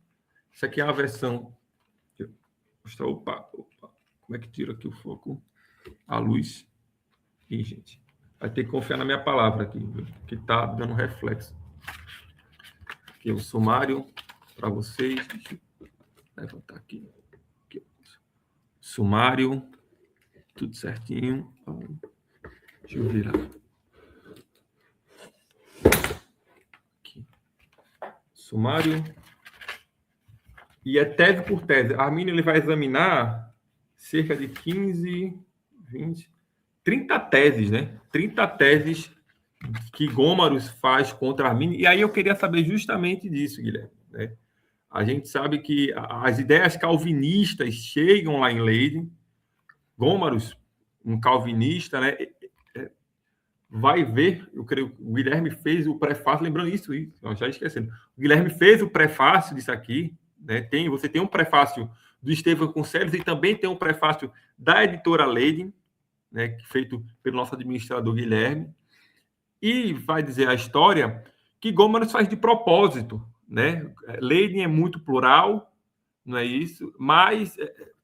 Isso aqui é a versão... Opa, como é que tira aqui o foco? A luz. Ih, gente. Vai ter que confiar na minha palavra aqui, que está dando reflexo. Aqui é o sumário para vocês. Deixa eu levantar aqui. Sumário. Tudo certinho. Deixa eu virar. Aqui. Sumário. E é tese por tese. Armínio ele vai examinar cerca de 15, 20, 30 teses, né? 30 teses que Gomarus faz contra Armínio. E aí eu queria saber justamente disso, Guilherme, né? A gente sabe que as ideias calvinistas chegam lá em Leiden. Gomarus, um calvinista, né? Vai ver, eu creio que o Guilherme fez o prefácio, lembrando isso, já esquecendo. O Guilherme fez o prefácio disso aqui, né? Você tem um prefácio do Estevão Concélios e também tem um prefácio da editora Leiden, né? Feito pelo nosso administrador Guilherme. E vai dizer a história que Gomarus faz de propósito, né? Leiden é muito plural, não é isso? Mas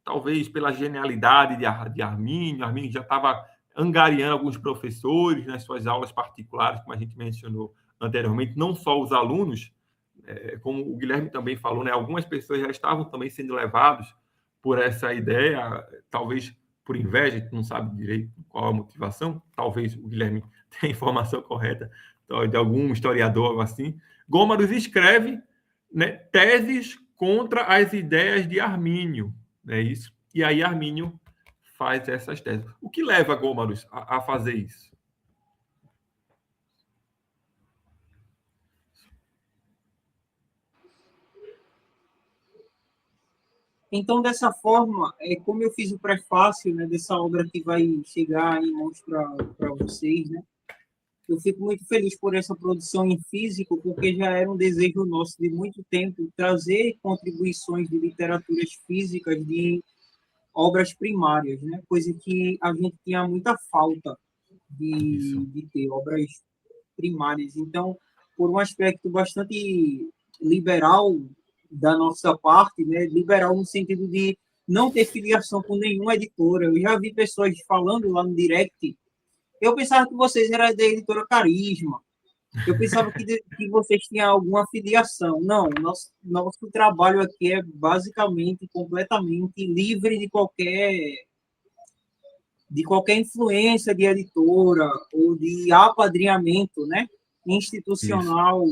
talvez pela genialidade de Armínio, Armínio já estava angariando alguns professores nas suas aulas particulares, como a gente mencionou anteriormente, não só os alunos, como o Guilherme também falou, né? Algumas pessoas já estavam também sendo levados por essa ideia, talvez por inveja, a gente não sabe direito qual a motivação, talvez o Guilherme tenha a informação correta de algum historiador, algo assim. Gomarus escreve, né, teses contra as ideias de Armínio, né, isso? E aí Armínio faz essas teses. O que leva Gomarus a fazer isso? Então, dessa forma, como eu fiz o prefácio, né, dessa obra que vai chegar em mãos para vocês, né, Eu fico muito feliz por essa produção em físico, porque já era um desejo nosso de muito tempo trazer contribuições de literaturas físicas de obras primárias, né? Coisa que a gente tinha muita falta Isso. de ter obras primárias. Então, por um aspecto bastante liberal da nossa parte, né? Liberal no sentido de não ter filiação com nenhuma editora. Eu já vi pessoas falando lá no direct. Eu pensava que vocês eram da editora Carisma. Eu pensava que vocês tinham alguma filiação. Não, nosso trabalho aqui é basicamente completamente livre de qualquer influência de editora ou de apadrinhamento, né, Isso. institucional,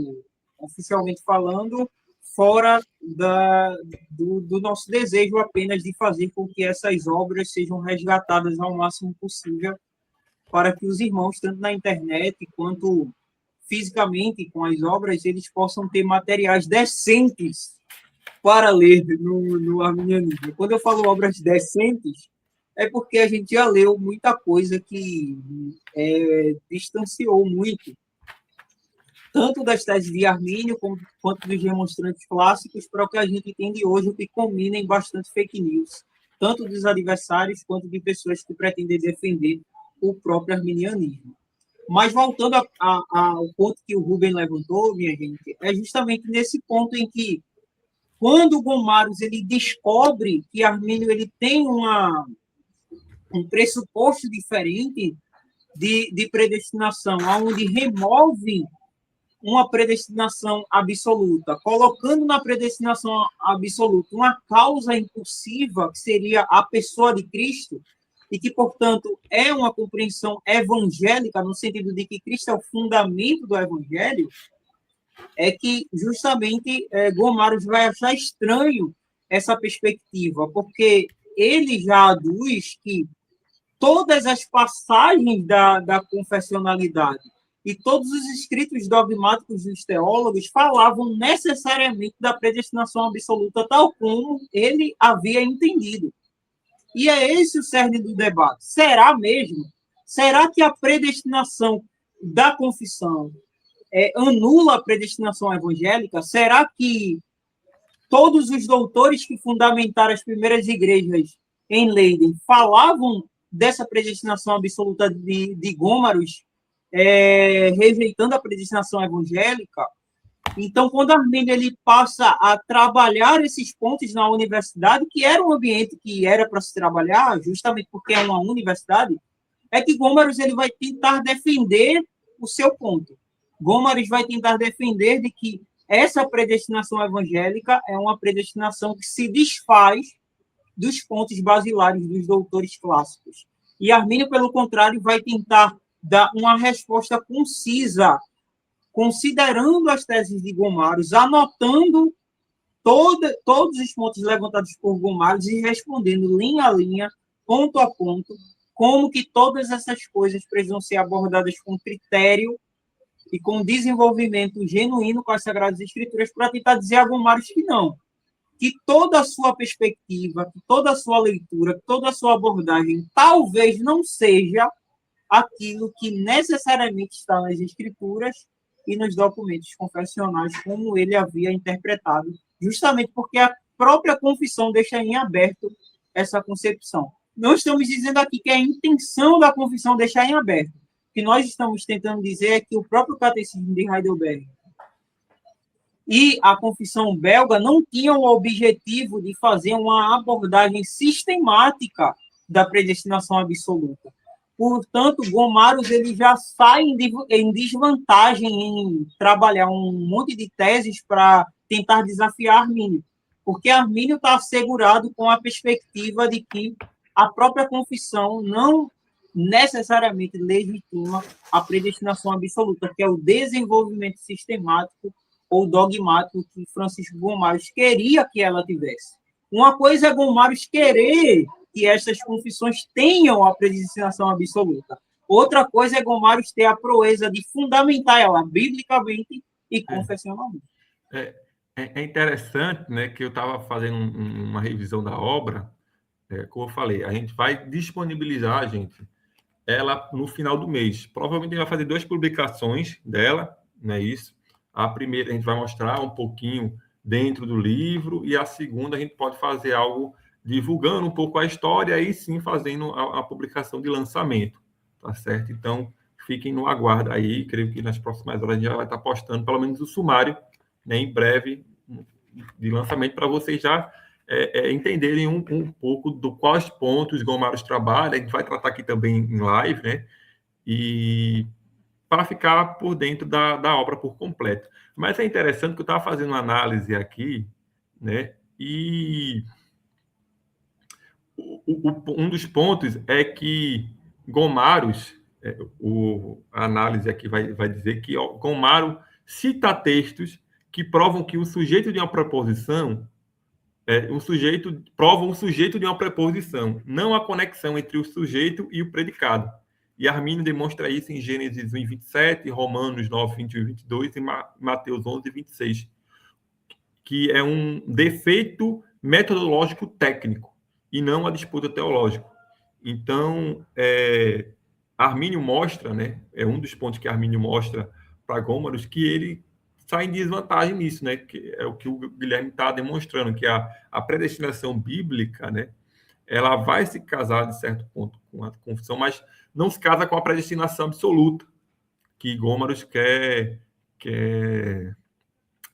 oficialmente falando, fora do nosso desejo apenas de fazer com que essas obras sejam resgatadas ao máximo possível para que os irmãos, tanto na internet quanto fisicamente com as obras, eles possam ter materiais decentes para ler no arminianismo. Quando eu falo obras decentes, é porque a gente já leu muita coisa que distanciou muito, tanto das teses de Armínio quanto dos remonstrantes clássicos, para o que a gente entende hoje, o que combina em bastante fake news, tanto dos adversários quanto de pessoas que pretendem defender o próprio arminianismo. Mas voltando ao ponto que o Rubem levantou, minha gente, é justamente nesse ponto em que, quando o Gomarus ele descobre que Armínio ele tem um pressuposto diferente de predestinação, onde remove uma predestinação absoluta, colocando na predestinação absoluta uma causa impulsiva, que seria a pessoa de Cristo, e que, portanto, é uma compreensão evangélica, no sentido de que Cristo é o fundamento do evangelho, é que justamente Gomarus vai achar estranho essa perspectiva, porque ele já aduz que todas as passagens da confessionalidade e todos os escritos dogmáticos dos teólogos falavam necessariamente da predestinação absoluta, tal como ele havia entendido. E é esse o cerne do debate. Será mesmo? Será que a predestinação da confissão anula a predestinação evangélica? Será que todos os doutores que fundamentaram as primeiras igrejas em Leiden falavam dessa predestinação absoluta de Gomarus, rejeitando a predestinação evangélica? Então, quando Armínio ele passa a trabalhar esses pontos na universidade, que era um ambiente que era para se trabalhar, justamente porque é uma universidade, é que Gomarus ele vai tentar defender o seu ponto. Gomarus vai tentar defender de que essa predestinação evangélica é uma predestinação que se desfaz dos pontos basilares dos doutores clássicos. E Armínio, pelo contrário, vai tentar dar uma resposta concisa, considerando as teses de Gomarus, anotando todos os pontos levantados por Gomarus e respondendo linha a linha, ponto a ponto, como que todas essas coisas precisam ser abordadas com critério e com desenvolvimento genuíno com as Sagradas Escrituras, para tentar dizer a Gomarus que não, que toda a sua perspectiva, que toda a sua leitura, que toda a sua abordagem talvez não seja aquilo que necessariamente está nas Escrituras e nos documentos confessionais, como ele havia interpretado, justamente porque a própria confissão deixa em aberto essa concepção. Não estamos dizendo aqui que é a intenção da confissão deixar em aberto. O que nós estamos tentando dizer é que o próprio Catecismo de Heidelberg e a confissão belga não tinham o objetivo de fazer uma abordagem sistemática da predestinação absoluta. Portanto, Gomarus ele já sai em desvantagem em trabalhar um monte de teses para tentar desafiar Armínio, porque Armínio está assegurado com a perspectiva de que a própria confissão não necessariamente legitima a predestinação absoluta, que é o desenvolvimento sistemático ou dogmático que Francisco Gomarus queria que ela tivesse. Uma coisa é Gomarus querer que essas confissões tenham a predestinação absoluta. Outra coisa é Gomarus ter a proeza de fundamentar ela biblicamente e confessionalmente. É interessante, né, que eu estava fazendo uma revisão da obra, como eu falei, a gente vai disponibilizar, gente, ela no final do mês. Provavelmente a gente vai fazer 2 publicações dela, não é isso? A primeira a gente vai mostrar um pouquinho dentro do livro, e a segunda a gente pode fazer algo divulgando um pouco a história, e aí sim fazendo a publicação de lançamento, tá certo? Então, fiquem no aguardo aí, creio que nas próximas horas a gente já vai estar postando pelo menos o sumário, né, em breve, de lançamento, para vocês já entenderem um pouco do quais pontos Gomaros trabalha. A gente vai tratar aqui também em live, né? E para ficar por dentro da obra por completo. Mas é interessante que eu estava fazendo uma análise aqui, né? E um dos pontos é que Gomaros, a análise aqui vai dizer que Gomaro cita textos que provam que o sujeito de uma preposição o sujeito prova um sujeito de uma preposição, não a conexão entre o sujeito e o predicado. E Armínio demonstra isso em Gênesis 1, 27, Romanos 9, 21 e 22 e Mateus 11, 26, que é um defeito metodológico técnico e não a disputa teológica. Então, Armínio mostra, né, é um dos pontos que Armínio mostra para Gômaros, que ele sai em desvantagem nisso, né, que é o que o Guilherme está demonstrando, que a predestinação bíblica, né, ela vai se casar, de certo ponto, com a confissão, mas não se casa com a predestinação absoluta, que Gômaros quer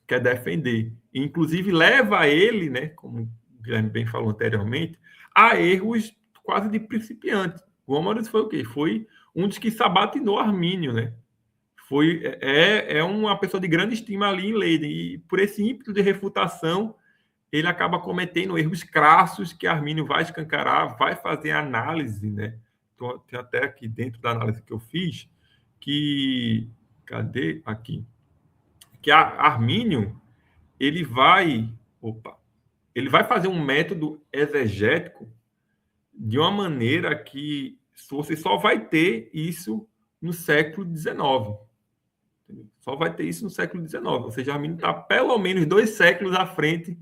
defender. Inclusive, leva ele, né, como o Guilherme bem falou anteriormente, a erros quase de principiante. Gômaros foi o quê? Foi um dos que sabatinou Armínio, né? É uma pessoa de grande estima ali em Leiden, e por esse ímpeto de refutação, ele acaba cometendo erros crassos que Armínio vai escancarar, vai fazer análise, né? Tem até aqui dentro da análise que eu fiz, que... Cadê? Aqui. Que Armínio, ele vai fazer um método exegético de uma maneira que você só vai ter isso no século XIX. Só vai ter isso no século XIX. Ou seja, Armínio está pelo menos 2 séculos à frente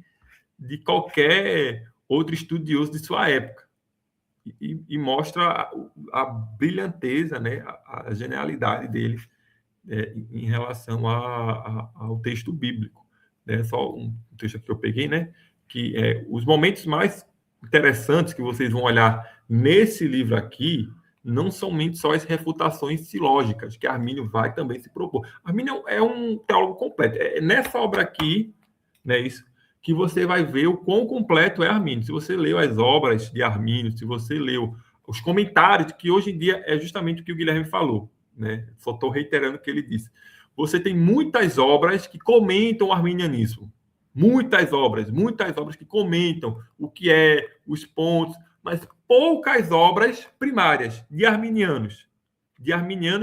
de qualquer outro estudioso de sua época. E mostra a brilhanteza, né, a genialidade dele em relação ao texto bíblico. Né? Só um texto que eu peguei, né? Que os momentos mais interessantes que vocês vão olhar nesse livro aqui não somente só as refutações silógicas, que Armínio vai também se propor. Armínio é um teólogo completo. É nessa obra aqui, né, isso, que você vai ver o quão completo é Armínio. Se você leu as obras de Armínio, se você leu os comentários, que hoje em dia é justamente o que o Guilherme falou, né? Só estou reiterando o que ele disse. Você tem muitas obras que comentam o arminianismo. Muitas obras que comentam o que é, os pontos, mas poucas obras primárias de arminianos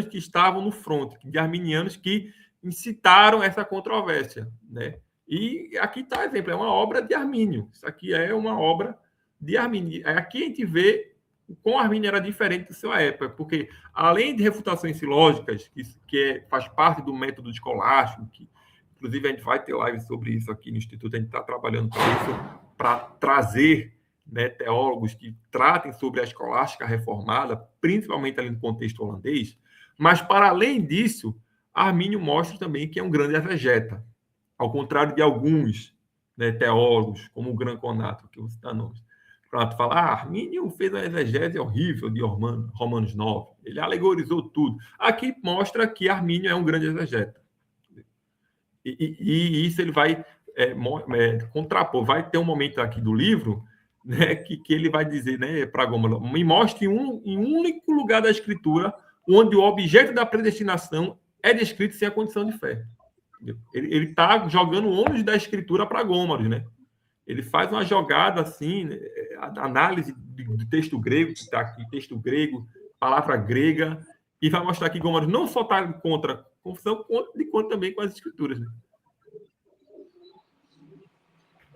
que estavam no front, de arminianos que incitaram essa controvérsia, né? E aqui está o exemplo, é uma obra de Armínio. Isso aqui é uma obra de Armínio. Aqui a gente vê como Armínio era diferente da sua época, porque além de refutações silógicas, que faz parte do método escolástico, que inclusive a gente vai ter live sobre isso aqui no Instituto, a gente está trabalhando para isso, para trazer, né, teólogos que tratem sobre a escolástica reformada, principalmente ali no contexto holandês, mas para além disso, Armínio mostra também que é um grande exegeta, ao contrário de alguns, né, teólogos, como o Gran Conato, que eu vou citar nomes. Conato fala, Armínio fez uma exegese horrível de Romanos 9, ele alegorizou tudo. Aqui mostra que Armínio é um grande exegeta. E isso ele vai contrapor. Vai ter um momento aqui do livro, né, que ele vai dizer, né, para Gômaro, me mostre em um único lugar da Escritura onde o objeto da predestinação é descrito sem a condição de fé. Ele está jogando o ônus da Escritura para Gômaro, né? Ele faz uma jogada assim, né, a análise do texto grego, que está aqui, texto grego, palavra grega, e vai mostrar que Gômaro não só está contra a confissão, quanto também com as Escrituras, né?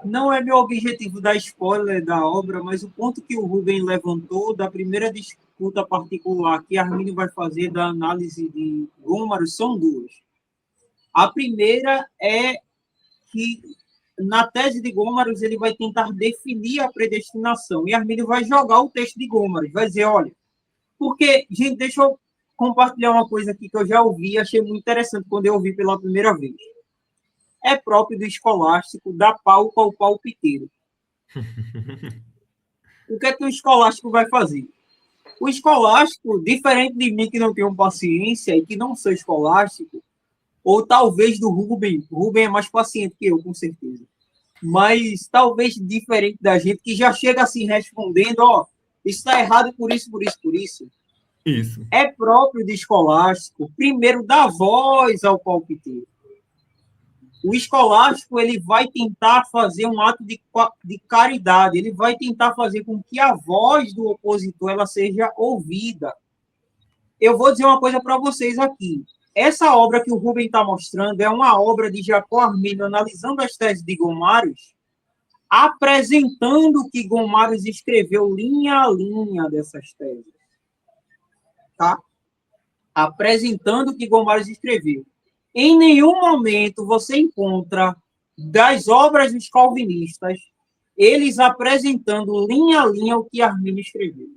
Não é meu objetivo dar spoiler da obra, mas o ponto que o Rubem levantou da primeira disputa particular que Armínio vai fazer da análise de Gômaro são 2. A primeira é que na tese de Gômaro ele vai tentar definir a predestinação e Armínio vai jogar o texto de Gômaro, vai dizer, olha, Porque, gente, deixa eu compartilhar uma coisa aqui que eu já ouvi, achei muito interessante quando eu ouvi pela primeira vez. É próprio do escolástico dar palco ao palpiteiro. O que é que o escolástico vai fazer? O escolástico, diferente de mim que não tenho paciência e que não sou escolástico, ou talvez do Rubem é mais paciente que eu, com certeza. Mas talvez diferente da gente que já chega assim respondendo, ó, isso está errado por isso, por isso, por isso. Isso. É próprio de escolástico, primeiro, dar voz ao palpiteiro. O escolástico ele vai tentar fazer um ato de caridade, ele vai tentar fazer com que a voz do opositor ela seja ouvida. Eu vou dizer uma coisa para vocês aqui. Essa obra que o Rubem está mostrando é uma obra de Jacó Arminio analisando as teses de Gomarus, apresentando o que Gomarus escreveu linha a linha dessas teses. Tá? Apresentando o que Gomarus escreveu. Em nenhum momento você encontra das obras dos calvinistas eles apresentando linha a linha o que Arminio escreveu.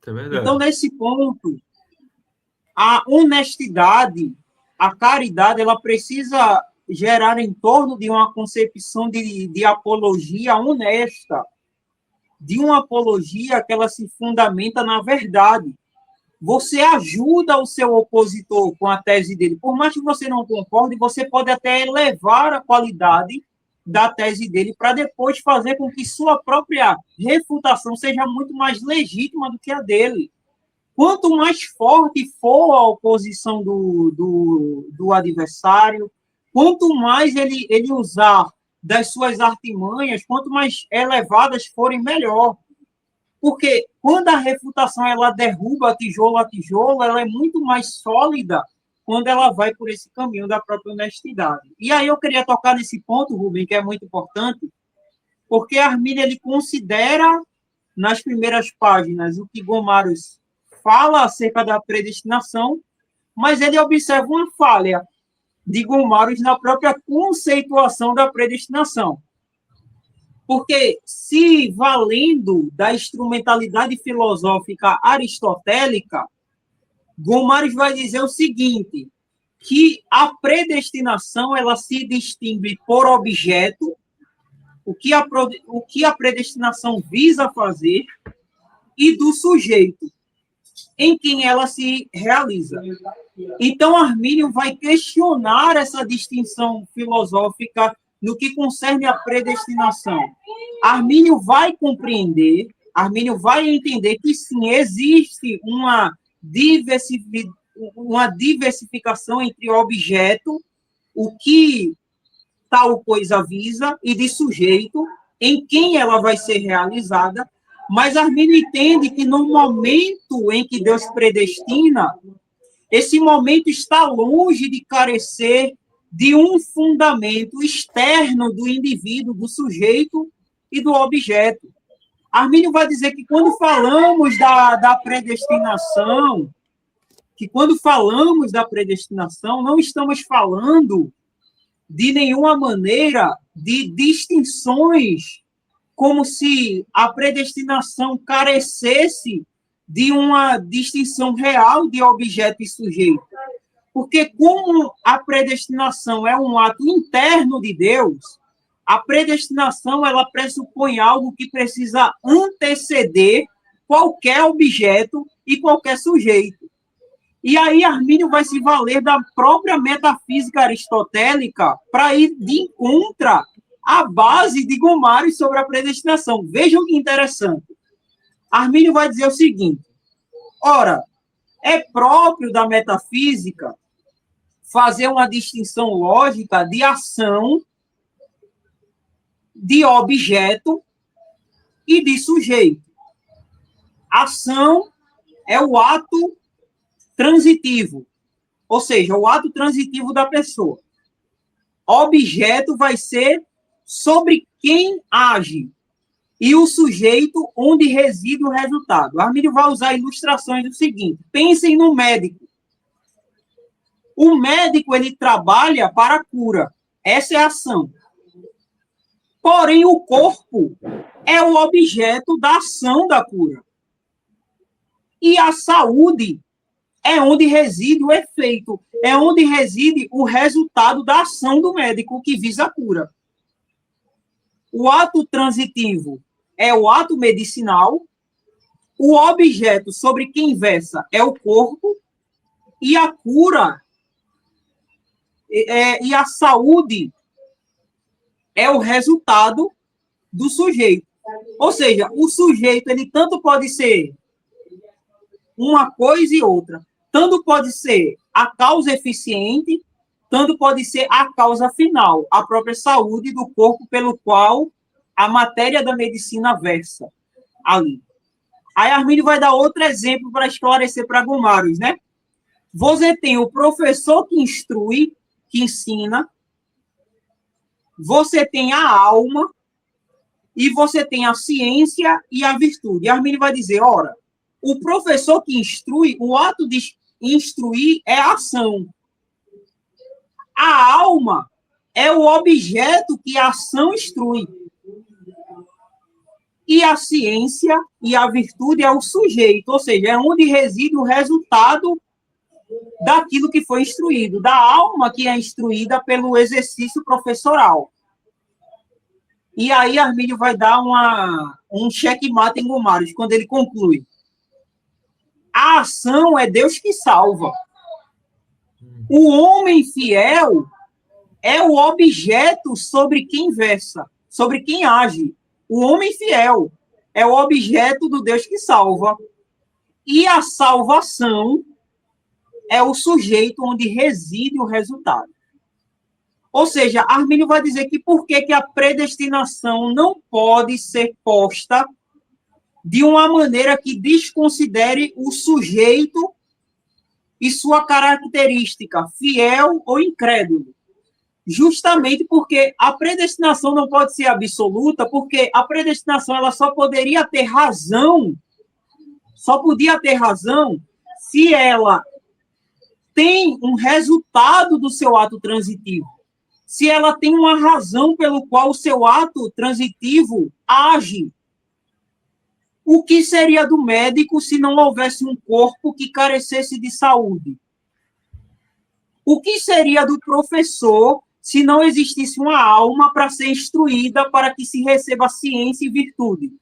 É verdade. Então, nesse ponto, a honestidade, a caridade, ela precisa gerar em torno de uma concepção de apologia honesta, de uma apologia que ela se fundamenta na verdade. Você ajuda o seu opositor com a tese dele. Por mais que você não concorde, você pode até elevar a qualidade da tese dele para depois fazer com que sua própria refutação seja muito mais legítima do que a dele. Quanto mais forte for a oposição do adversário, quanto mais ele usar das suas artimanhas, quanto mais elevadas forem, melhor. Porque quando a refutação ela derruba tijolo a tijolo, ela é muito mais sólida quando ela vai por esse caminho da própria honestidade. E aí eu queria tocar nesse ponto, Rubem, que é muito importante, porque Arminio ele considera nas primeiras páginas o que Gomarus fala acerca da predestinação, mas ele observa uma falha de Gomarus na própria conceituação da predestinação. Porque, se valendo da instrumentalidade filosófica aristotélica, Gomarus vai dizer o seguinte, que a predestinação ela se distingue por objeto, o que a predestinação visa fazer, e do sujeito, em quem ela se realiza. Então, Arminio vai questionar essa distinção filosófica no que concerne a predestinação. Arminio vai compreender, Arminio vai entender que sim, existe uma diversificação entre objeto, o que tal coisa visa, e de sujeito, em quem ela vai ser realizada, mas Arminio entende que no momento em que Deus predestina, esse momento está longe de carecer de um fundamento externo do indivíduo, do sujeito e do objeto. Arminio vai dizer que quando falamos da predestinação, não estamos falando de nenhuma maneira de distinções, como se a predestinação carecesse de uma distinção real de objeto e sujeito. Porque como a predestinação é um ato interno de Deus, a predestinação ela pressupõe algo que precisa anteceder qualquer objeto e qualquer sujeito. E aí Arminio vai se valer da própria metafísica aristotélica para ir de encontro à base de Gomarus sobre a predestinação. Vejam que interessante. Arminio vai dizer o seguinte, ora, é próprio da metafísica fazer uma distinção lógica de ação, de objeto e de sujeito. Ação é o ato transitivo, ou seja, o ato transitivo da pessoa. Objeto vai ser sobre quem age e o sujeito onde reside o resultado. Arminio vai usar ilustrações do seguinte, pensem no médico. O médico, ele trabalha para a cura. Essa é a ação. Porém, o corpo é o objeto da ação da cura. E a saúde é onde reside o efeito, é onde reside o resultado da ação do médico que visa a cura. O ato transitivo é o ato medicinal, o objeto sobre quem versa é o corpo, e a cura e a saúde é o resultado do sujeito. Ou seja, o sujeito, ele tanto pode ser uma coisa e outra. Tanto pode ser a causa eficiente, tanto pode ser a causa final, a própria saúde do corpo pelo qual a matéria da medicina versa ali. Aí Armínio vai dar outro exemplo para esclarecer para Gomarus, né? Você tem o professor que instrui, que ensina, você tem a alma e você tem a ciência e a virtude. E Armínio vai dizer, ora, o professor que instrui, o ato de instruir é a ação. A alma é o objeto que a ação instrui. E a ciência e a virtude é o sujeito, ou seja, é onde reside o resultado daquilo que foi instruído, da alma que é instruída pelo exercício professoral. E aí Armínio vai dar um checkmate em Gomarus, quando ele conclui. A ação é Deus que salva. O homem fiel é o objeto sobre quem versa, sobre quem age. O homem fiel é o objeto do Deus que salva. E a salvação é o sujeito onde reside o resultado. Ou seja, Armínio vai dizer que por que a predestinação não pode ser posta de uma maneira que desconsidere o sujeito e sua característica, fiel ou incrédulo. Justamente porque a predestinação não pode ser absoluta, porque a predestinação ela só poderia ter razão, só podia ter razão se ela tem um resultado do seu ato transitivo, se ela tem uma razão pelo qual o seu ato transitivo age. O que seria do médico se não houvesse um corpo que carecesse de saúde? O que seria do professor se não existisse uma alma para ser instruída para que se receba ciência e virtude?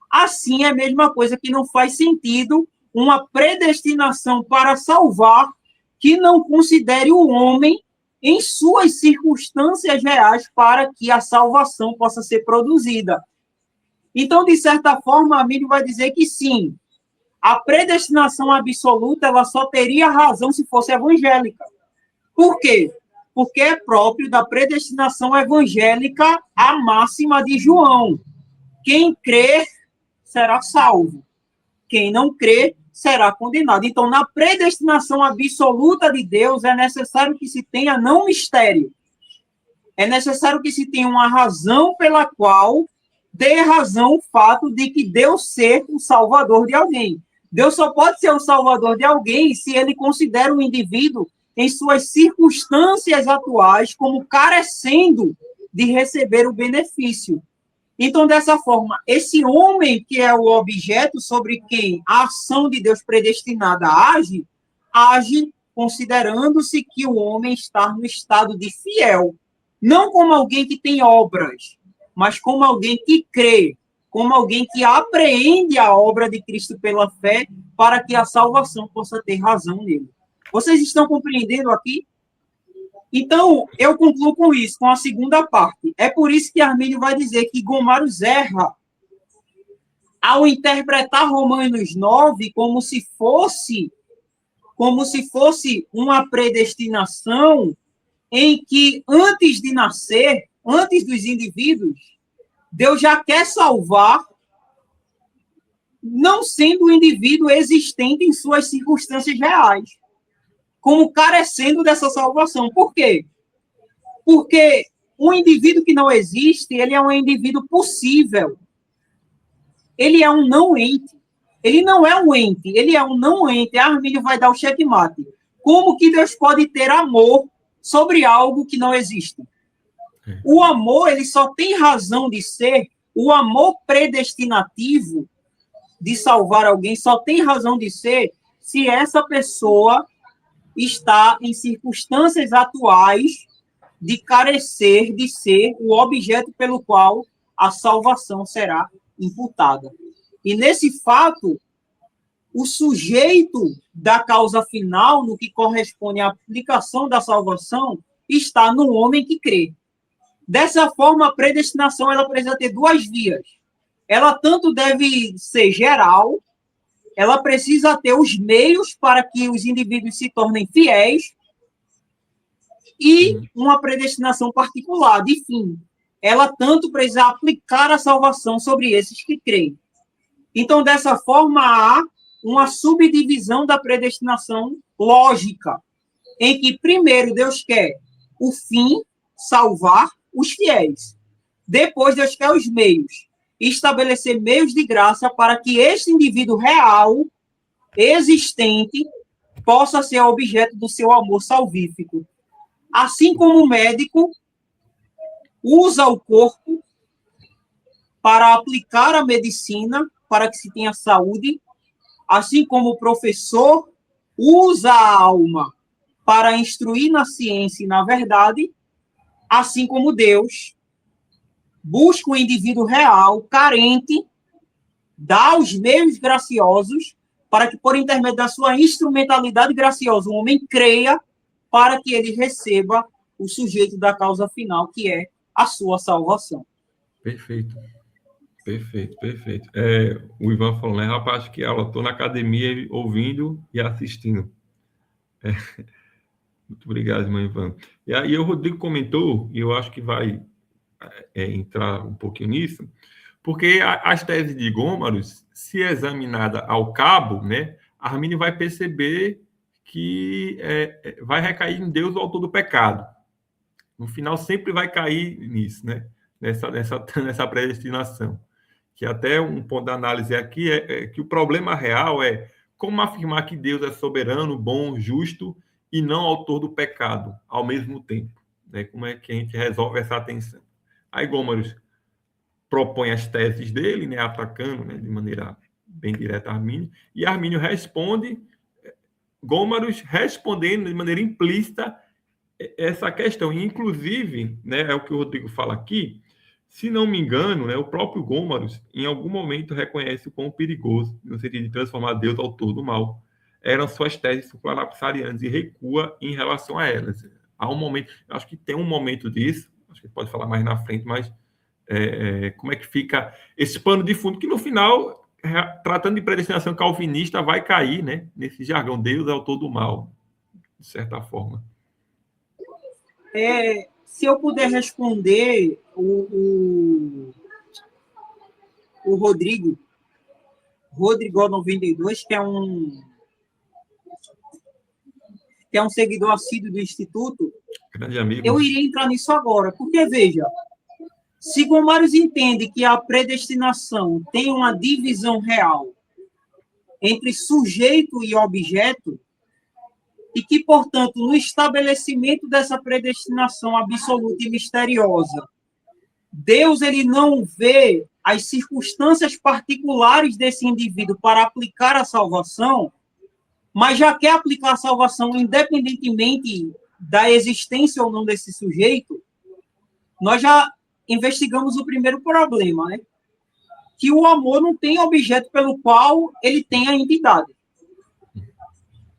Assim, é a mesma coisa que não faz sentido uma predestinação para salvar que não considere o homem em suas circunstâncias reais para que a salvação possa ser produzida. Então, de certa forma, Armínio vai dizer que sim, a predestinação absoluta ela só teria razão se fosse evangélica. Por quê? Porque é próprio da predestinação evangélica a máxima de João. Quem crer será salvo. Quem não crer será condenado. Então, na predestinação absoluta de Deus, é necessário que se tenha não mistério. É necessário que se tenha uma razão pela qual dê razão o fato de que Deus ser o salvador de alguém. Deus só pode ser o salvador de alguém se ele considera o indivíduo em suas circunstâncias atuais como carecendo de receber o benefício. Então, dessa forma, esse homem que é o objeto sobre quem a ação de Deus predestinada age, age considerando-se que o homem está no estado de fiel, não como alguém que tem obras, mas como alguém que crê, como alguém que apreende a obra de Cristo pela fé, para que a salvação possa ter razão nele. Vocês estão compreendendo aqui? Então, eu concluo com isso, com a segunda parte. É por isso que Armínio vai dizer que Gomarus erra ao interpretar Romanos 9 como se fosse uma predestinação em que, antes de nascer, antes dos indivíduos, Deus já quer salvar, não sendo o indivíduo existente em suas circunstâncias reais, como carecendo dessa salvação. Por quê? Porque um indivíduo que não existe, ele é um indivíduo possível. Ele é um não ente. Ele não é um ente, ele é um não ente. Armínio vai dar o checkmate. Como que Deus pode ter amor sobre algo que não existe? O amor, ele só tem razão de ser, o amor predestinativo, de salvar alguém só tem razão de ser se essa pessoa está em circunstâncias atuais de carecer de ser o objeto pelo qual a salvação será imputada. E nesse fato, o sujeito da causa final, no que corresponde à aplicação da salvação, está no homem que crê. Dessa forma, a predestinação ela precisa ter duas vias. Ela tanto deve ser geral, ela precisa ter os meios para que os indivíduos se tornem fiéis, e uma predestinação particular, de fim. Ela tanto precisa aplicar a salvação sobre esses que creem. Então, dessa forma, há uma subdivisão da predestinação lógica, em que, primeiro, Deus quer o fim, salvar os fiéis. Depois, Deus quer os meios, estabelecer meios de graça para que este indivíduo real, existente, possa ser objeto do seu amor salvífico. Assim como o médico usa o corpo para aplicar a medicina, para que se tenha saúde, assim como o professor usa a alma para instruir na ciência e na verdade, assim como Deus busca o indivíduo real, carente, dá os meios graciosos para que, por intermédio da sua instrumentalidade graciosa, o homem creia para que ele receba o sujeito da causa final, que é a sua salvação. Perfeito. Perfeito, perfeito. O Ivan falou, né, rapaz, que aula, estou na academia ouvindo e assistindo. Muito obrigado, irmão Ivan. E aí o Rodrigo comentou, e eu acho que vai entrar um pouquinho nisso, porque as teses de Gômaros, se examinada ao cabo, né, Armínio vai perceber que vai recair em Deus o autor do pecado. No final, sempre vai cair nisso, né? Nessa predestinação. Que até um ponto da análise aqui é que o problema real é como afirmar que Deus é soberano, bom, justo e não autor do pecado ao mesmo tempo. Né? Como é que a gente resolve essa tensão? Aí Gômaros propõe as teses dele, né, atacando, né, de maneira bem direta Armínio, e Armínio responde, Gômaros respondendo de maneira implícita essa questão. E, inclusive, né, é o que o Rodrigo fala aqui, se não me engano, né, o próprio Gômaros, em algum momento, reconhece o quão perigoso, no sentido de transformar Deus autor do mal, eram suas teses supralapsarianas e recua em relação a elas. Há um momento, acho que tem um momento disso, acho que pode falar mais na frente, mas como é que fica esse pano de fundo, que no final, tratando de predestinação calvinista, vai cair, né, nesse jargão, Deus é autor do mal, de certa forma. Se eu puder responder o Rodrigo 92, que é um seguidor assíduo do Instituto, grande amigo. Eu iria entrar nisso agora, porque, veja, se Gômaros entende que a predestinação tem uma divisão real entre sujeito e objeto, e que, portanto, no estabelecimento dessa predestinação absoluta e misteriosa, Deus ele não vê as circunstâncias particulares desse indivíduo para aplicar a salvação, mas já quer aplicar a salvação independentemente da existência ou não desse sujeito, nós já investigamos o primeiro problema, né? Que o amor não tem objeto pelo qual ele tem a entidade.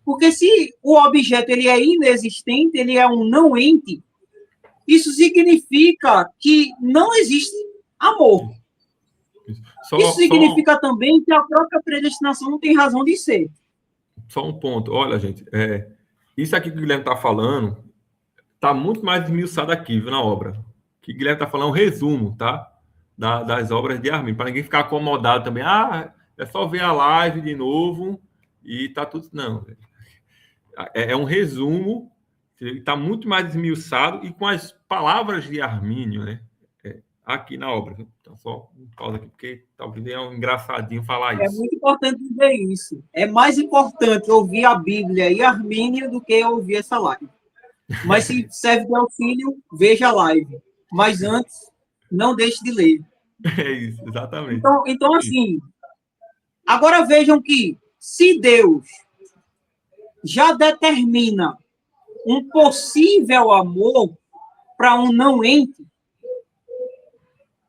Porque se o objeto ele é inexistente, ele é um não ente, isso significa que não existe amor. Isso significa também que a própria predestinação não tem razão de ser. Só um ponto. Olha, gente, isso aqui que o Guilherme está falando está muito mais esmiuçado aqui, viu, na obra. O que o Guilherme está falando é um resumo, tá? Das obras de Armínio, para ninguém ficar acomodado também. É só ver a live de novo e tá tudo... Não, é um resumo, está muito mais esmiuçado e com as palavras de Armínio, né? Aqui na obra. Então, só um pausa aqui, porque talvez é um engraçadinho falar isso. É muito importante dizer isso. É mais importante ouvir a Bíblia e Armínio do que ouvir essa live. Mas se serve de auxílio, veja a live. Mas antes, não deixe de ler. É isso, exatamente. Então assim, Agora vejam que, se Deus já determina um possível amor para um não ente,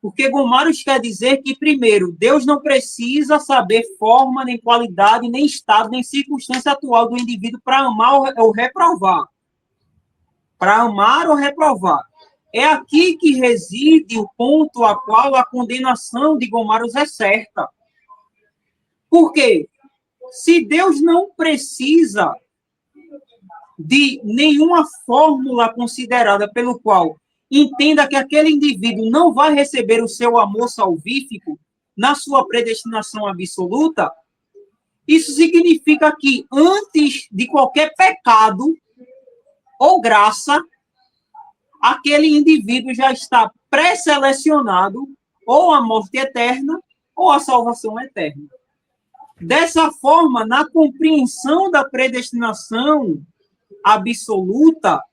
porque Gomarus quer dizer que, primeiro, Deus não precisa saber forma, nem qualidade, nem estado, nem circunstância atual do indivíduo para amar ou reprovar. Para amar ou reprovar. É aqui que reside o ponto a qual a condenação de Gomarus é certa. Por quê? Se Deus não precisa de nenhuma fórmula considerada pelo qual entenda que aquele indivíduo não vai receber o seu amor salvífico na sua predestinação absoluta, isso significa que antes de qualquer pecado ou graça, aquele indivíduo já está pré-selecionado ou a morte eterna ou a salvação eterna. Dessa forma, na compreensão da predestinação absoluta,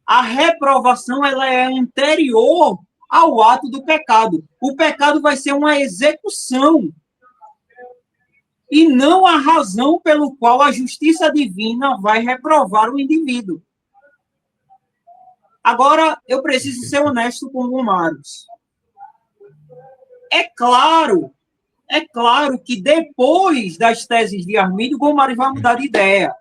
a reprovação ela é anterior ao ato do pecado. O pecado vai ser uma execução e não a razão pelo qual a justiça divina vai reprovar o indivíduo. Agora, eu preciso ser honesto com o Gomarus. É claro que depois das teses de Armínio, Gomarus vai mudar de ideia.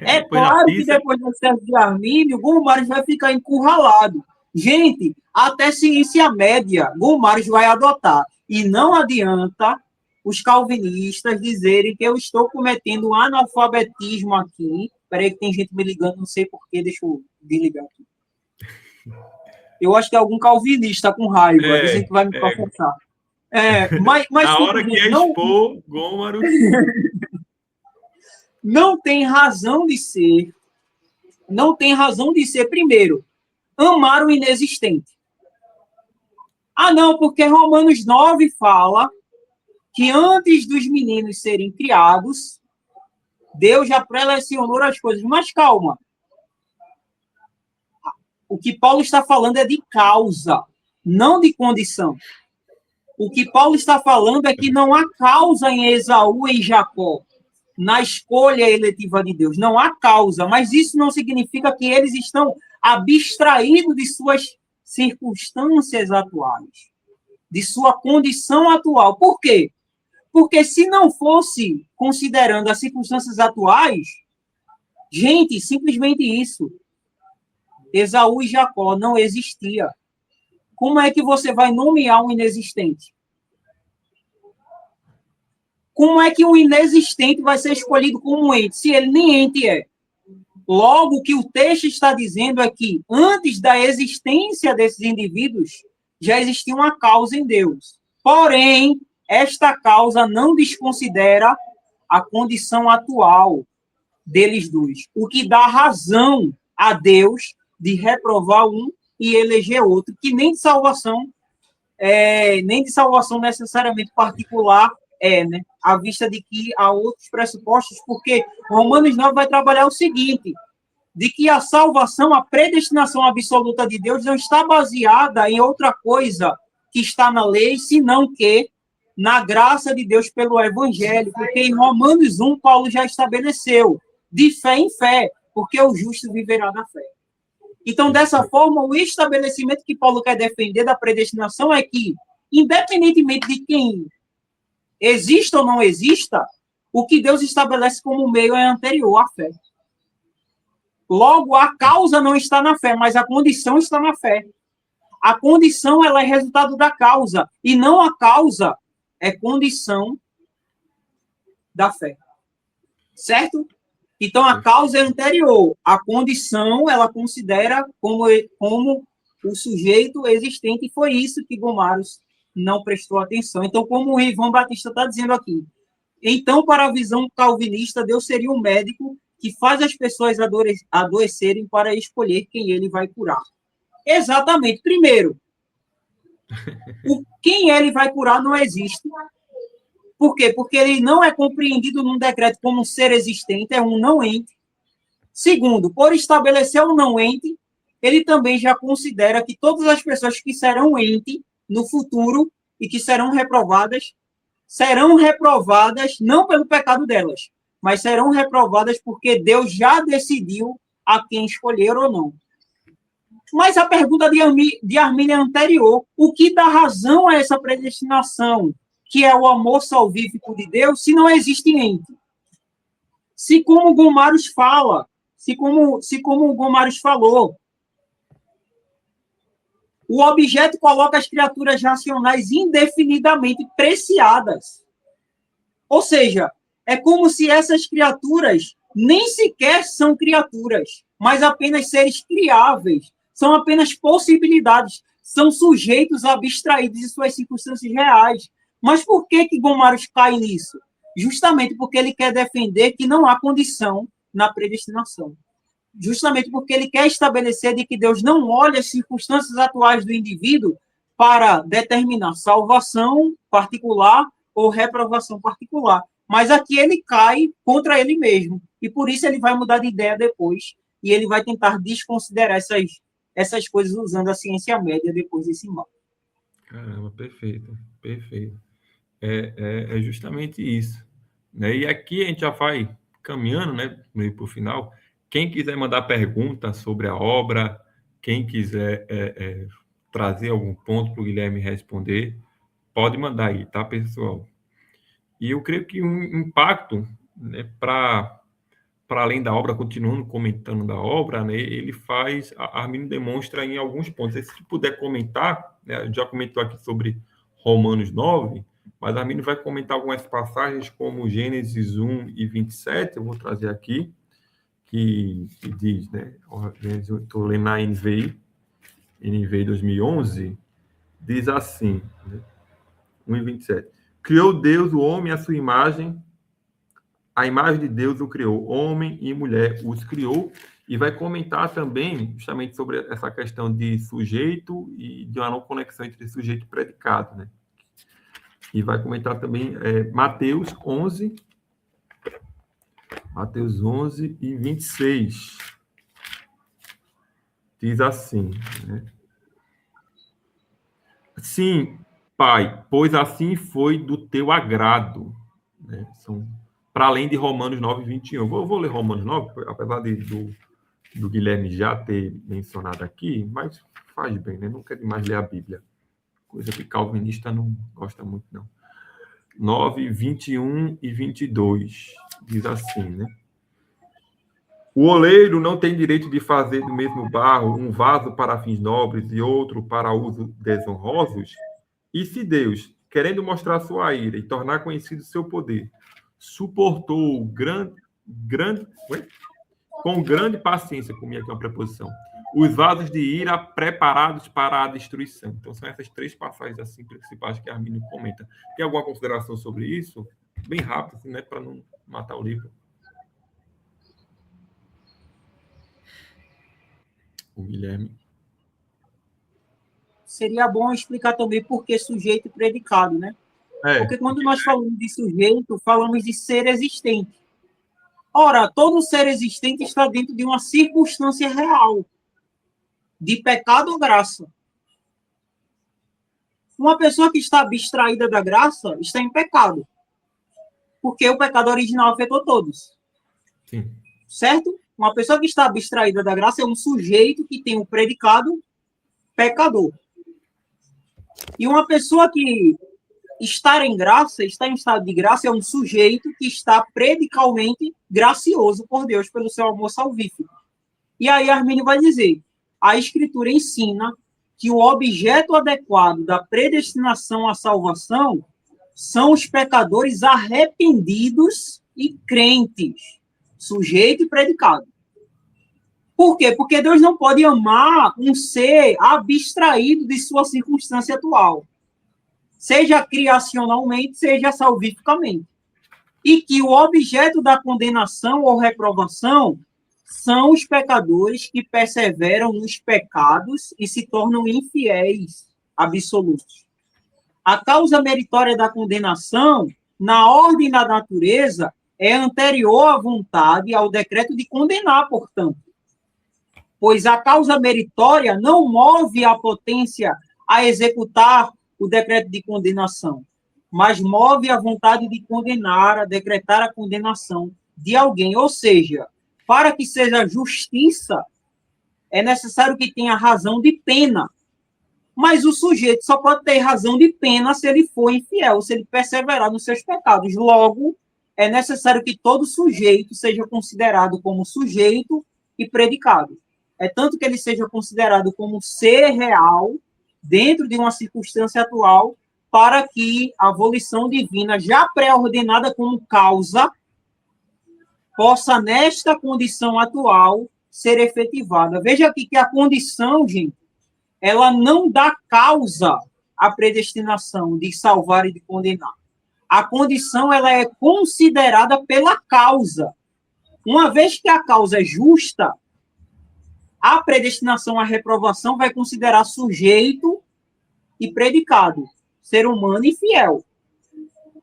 É claro que depois das teses de Armínio, Gomarus vai ficar encurralado. Gente, até ciência média, Gomarus vai adotar. E não adianta os calvinistas dizerem que eu estou cometendo um analfabetismo aqui. Peraí que tem gente me ligando, não sei porquê, deixa eu desligar aqui. Eu acho que é algum calvinista com raiva, dizem que vai me processar. Mas a hora que expor, Gomarus... Não tem razão de ser. Não tem razão de ser, primeiro, amar o inexistente. Ah, não, porque Romanos 9 fala que antes dos meninos serem criados, Deus já prelecionou as coisas. Mas calma. O que Paulo está falando é de causa, não de condição. O que Paulo está falando é que não há causa em Esaú e em Jacó, na escolha eletiva de Deus. Não há causa, mas isso não significa que eles estão abstraídos de suas circunstâncias atuais, de sua condição atual. Por quê? Porque se não fosse considerando as circunstâncias atuais, gente, simplesmente isso, Esaú e Jacó não existia. Como é que você vai nomear um inexistente? Como é que um inexistente vai ser escolhido como um ente, se ele nem ente é? Logo, o que o texto está dizendo é que, antes da existência desses indivíduos, já existia uma causa em Deus. Porém, esta causa não desconsidera a condição atual deles dois, o que dá razão a Deus de reprovar um e eleger outro, que nem de salvação necessariamente particular né? À vista de que há outros pressupostos, porque Romanos 9 vai trabalhar o seguinte, de que a salvação, a predestinação absoluta de Deus não está baseada em outra coisa que está na lei, senão que na graça de Deus pelo Evangelho, porque em Romanos 1, Paulo já estabeleceu, de fé em fé, porque o justo viverá da fé. Então, dessa forma, o estabelecimento que Paulo quer defender da predestinação é que, independentemente de quem exista ou não exista, o que Deus estabelece como meio é anterior à fé. Logo, a causa não está na fé, mas a condição está na fé. A condição ela é resultado da causa, e não a causa é condição da fé. Certo? Então, a causa é anterior. A condição, ela considera como o sujeito existente, e foi isso que Gomarus não prestou atenção. Então, como o Ivan Batista está dizendo aqui, então, para a visão calvinista, Deus seria um médico que faz as pessoas adoecerem para escolher quem ele vai curar. Exatamente. Primeiro, quem ele vai curar não existe. Por quê? Porque ele não é compreendido num decreto como um ser existente, é um não ente. Segundo, por estabelecer um não ente, ele também já considera que todas as pessoas que serão ente no futuro e que serão reprovadas serão reprovadas não pelo pecado delas, mas serão reprovadas porque Deus já decidiu a quem escolher ou não. Mas a pergunta de Armínio é anterior. O que dá razão a essa predestinação, que é o amor salvífico de Deus, se não existe ente? Se como o Gomarus fala, se como o Gomarus falou, o objeto coloca as criaturas racionais indefinidamente preciadas. Ou seja, é como se essas criaturas nem sequer são criaturas, mas apenas seres criáveis, são apenas possibilidades, são sujeitos abstraídos de suas circunstâncias reais. Mas por que Gomarus cai nisso? Justamente porque ele quer defender que não há condição na predestinação. Justamente porque ele quer estabelecer de que Deus não olha as circunstâncias atuais do indivíduo para determinar salvação particular ou reprovação particular. Mas aqui ele cai contra ele mesmo. E por isso ele vai mudar de ideia depois. E ele vai tentar desconsiderar essas coisas usando a ciência média depois desse mal. Caramba, perfeito, perfeito. É justamente isso, né? E aqui a gente já vai caminhando, né, meio para o final. Quem quiser mandar pergunta sobre a obra, quem quiser trazer algum ponto para o Guilherme responder, pode mandar aí, tá, pessoal? E eu creio que um impacto, né, para além da obra, continuando comentando da obra, né, ele faz, Armínio demonstra em alguns pontos. E se puder comentar, né, já comentou aqui sobre Romanos 9, mas Armínio vai comentar algumas passagens como Gênesis 1 e 27, eu vou trazer aqui, que diz, né, eu estou lendo na NVI 2011, diz assim, né, 1 e 27. Criou Deus o homem à sua imagem, a imagem de Deus o criou, homem e mulher os criou, e vai comentar também justamente sobre essa questão de sujeito e de uma não conexão entre sujeito e predicado, né? E vai comentar também Mateus 11 e 26. Diz assim, né? Sim, Pai, pois assim foi do teu agrado, né? Para além de Romanos 9, 21. Vou ler Romanos 9, apesar do Guilherme já ter mencionado aqui, mas faz bem, né? Não quer demais ler a Bíblia. Coisa que calvinista não gosta muito, não. 9, 21 e 22. Diz assim, né? O oleiro não tem direito de fazer do mesmo barro um vaso para fins nobres e outro para usos desonrosos? E se Deus, querendo mostrar sua ira e tornar conhecido seu poder, suportou com grande paciência, comi aqui uma preposição, os vasos de ira preparados para a destruição. Então, são essas três passagens assim principais que Armínio comenta. Tem alguma consideração sobre isso? Bem rápido, assim, né, para não matar o livro. O Guilherme. Seria bom explicar também por que sujeito e predicado, né? Porque quando nós falamos de sujeito, falamos de ser existente. Ora, todo ser existente está dentro de uma circunstância real, de pecado ou graça. Uma pessoa que está abstraída da graça está em pecado, porque o pecado original afetou todos. Sim. Certo? Uma pessoa que está abstraída da graça é um sujeito que tem um predicado pecador. E uma pessoa que está em graça, está em estado de graça, é um sujeito que está predicalmente gracioso por Deus pelo seu amor salvífico. E aí Armínio vai dizer, a Escritura ensina que o objeto adequado da predestinação à salvação são os pecadores arrependidos e crentes, sujeito e predicado. Por quê? Porque Deus não pode amar um ser abstraído de sua circunstância atual, seja criacionalmente, seja salvificamente. E que o objeto da condenação ou reprovação são os pecadores que perseveram nos pecados e se tornam infiéis absolutos. A causa meritória da condenação, na ordem da natureza, é anterior à vontade, ao decreto de condenar, portanto. Pois a causa meritória não move a potência a executar o decreto de condenação. mas move a vontade de condenar, a decretar a condenação de alguém. Ou seja, para que seja justiça, é necessário que tenha razão de pena. Mas o sujeito só pode ter razão de pena se ele for infiel, se ele perseverar nos seus pecados. Logo, é necessário que todo sujeito seja considerado como sujeito e predicado. É tanto que ele seja considerado como ser real dentro de uma circunstância atual, para que a volição divina, já pré-ordenada como causa, possa, nesta condição atual, ser efetivada. Veja aqui que a condição, gente, ela não dá causa à predestinação de salvar e de condenar. A condição, ela é considerada pela causa. Uma vez que a causa é justa, a predestinação à reprovação vai considerar sujeito e predicado, ser humano e fiel.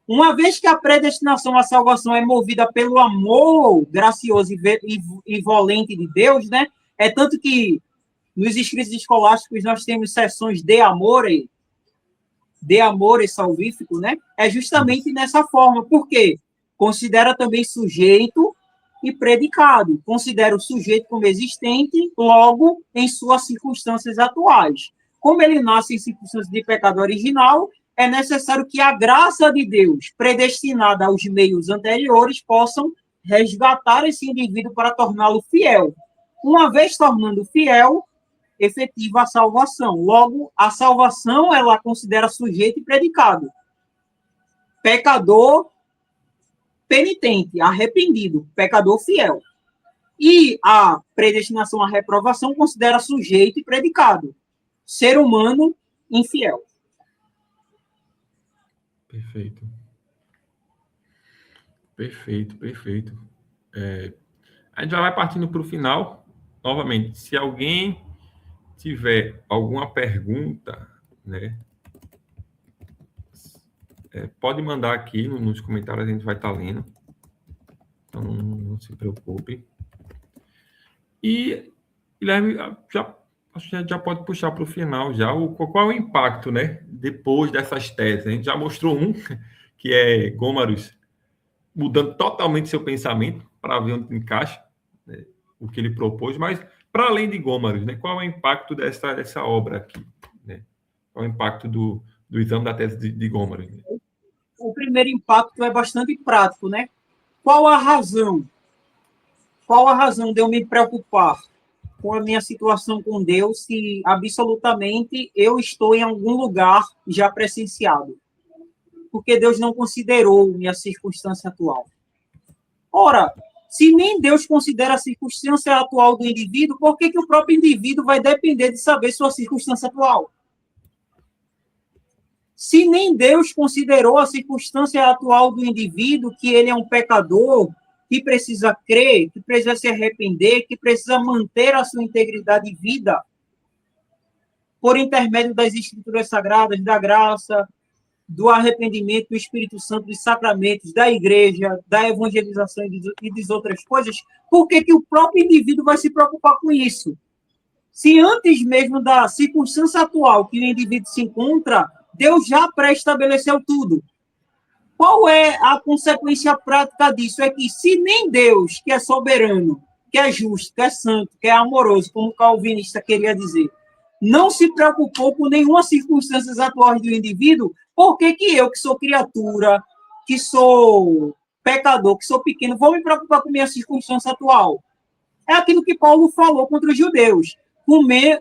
Uma vez que a predestinação à salvação é movida pelo amor gracioso e volente de Deus, né? É tanto que nos escritos escolásticos nós temos seções de amore salvífico, né? É justamente nessa forma. Por quê? Considera também sujeito e predicado. Considera o sujeito como existente, logo, em suas circunstâncias atuais. Como ele nasce em circunstâncias de pecado original, é necessário que a graça de Deus, predestinada aos meios anteriores, possam resgatar esse indivíduo para torná-lo fiel. Uma vez tornando fiel, efetiva a salvação. Logo, a salvação, ela considera sujeito e predicado. Pecador penitente, arrependido, pecador fiel. E a predestinação à reprovação considera sujeito e predicado, ser humano infiel. Perfeito. Perfeito. A gente já vai partindo para o final. Novamente, se alguém tiver alguma pergunta, né, pode mandar aqui nos comentários, a gente vai estar lendo. Então, não se preocupe. E Guilherme, acho que a gente já pode puxar para o final já. Qual é o impacto, né, depois dessas teses? A gente já mostrou que é Gomarus mudando totalmente seu pensamento para ver onde encaixa, né, o que ele propôs, mas para além de Gomarus, né, qual é o impacto dessa obra aqui? Né? Qual é o impacto do exame da tese de Gomarus? Né? O primeiro impacto é bastante prático, né? Qual a razão? Qual a razão de eu me preocupar com a minha situação com Deus se absolutamente eu estou em algum lugar já presenciado? Porque Deus não considerou minha circunstância atual. Ora, se nem Deus considera a circunstância atual do indivíduo, por que o próprio indivíduo vai depender de saber sua circunstância atual? Se nem Deus considerou a circunstância atual do indivíduo, que ele é um pecador, que precisa crer, que precisa se arrepender, que precisa manter a sua integridade de vida, por intermédio das escrituras sagradas, da graça, do arrependimento, do Espírito Santo, dos sacramentos, da igreja, da evangelização e das outras coisas, por que o próprio indivíduo vai se preocupar com isso? Se antes mesmo da circunstância atual que o indivíduo se encontra, Deus já pré-estabeleceu tudo. Qual é a consequência prática disso? É que se nem Deus, que é soberano, que é justo, que é santo, que é amoroso, como o calvinista queria dizer, não se preocupou com nenhuma circunstância atual do indivíduo, por que eu, que sou criatura, que sou pecador, que sou pequeno, vou me preocupar com minha circunstância atual? É aquilo que Paulo falou contra os judeus.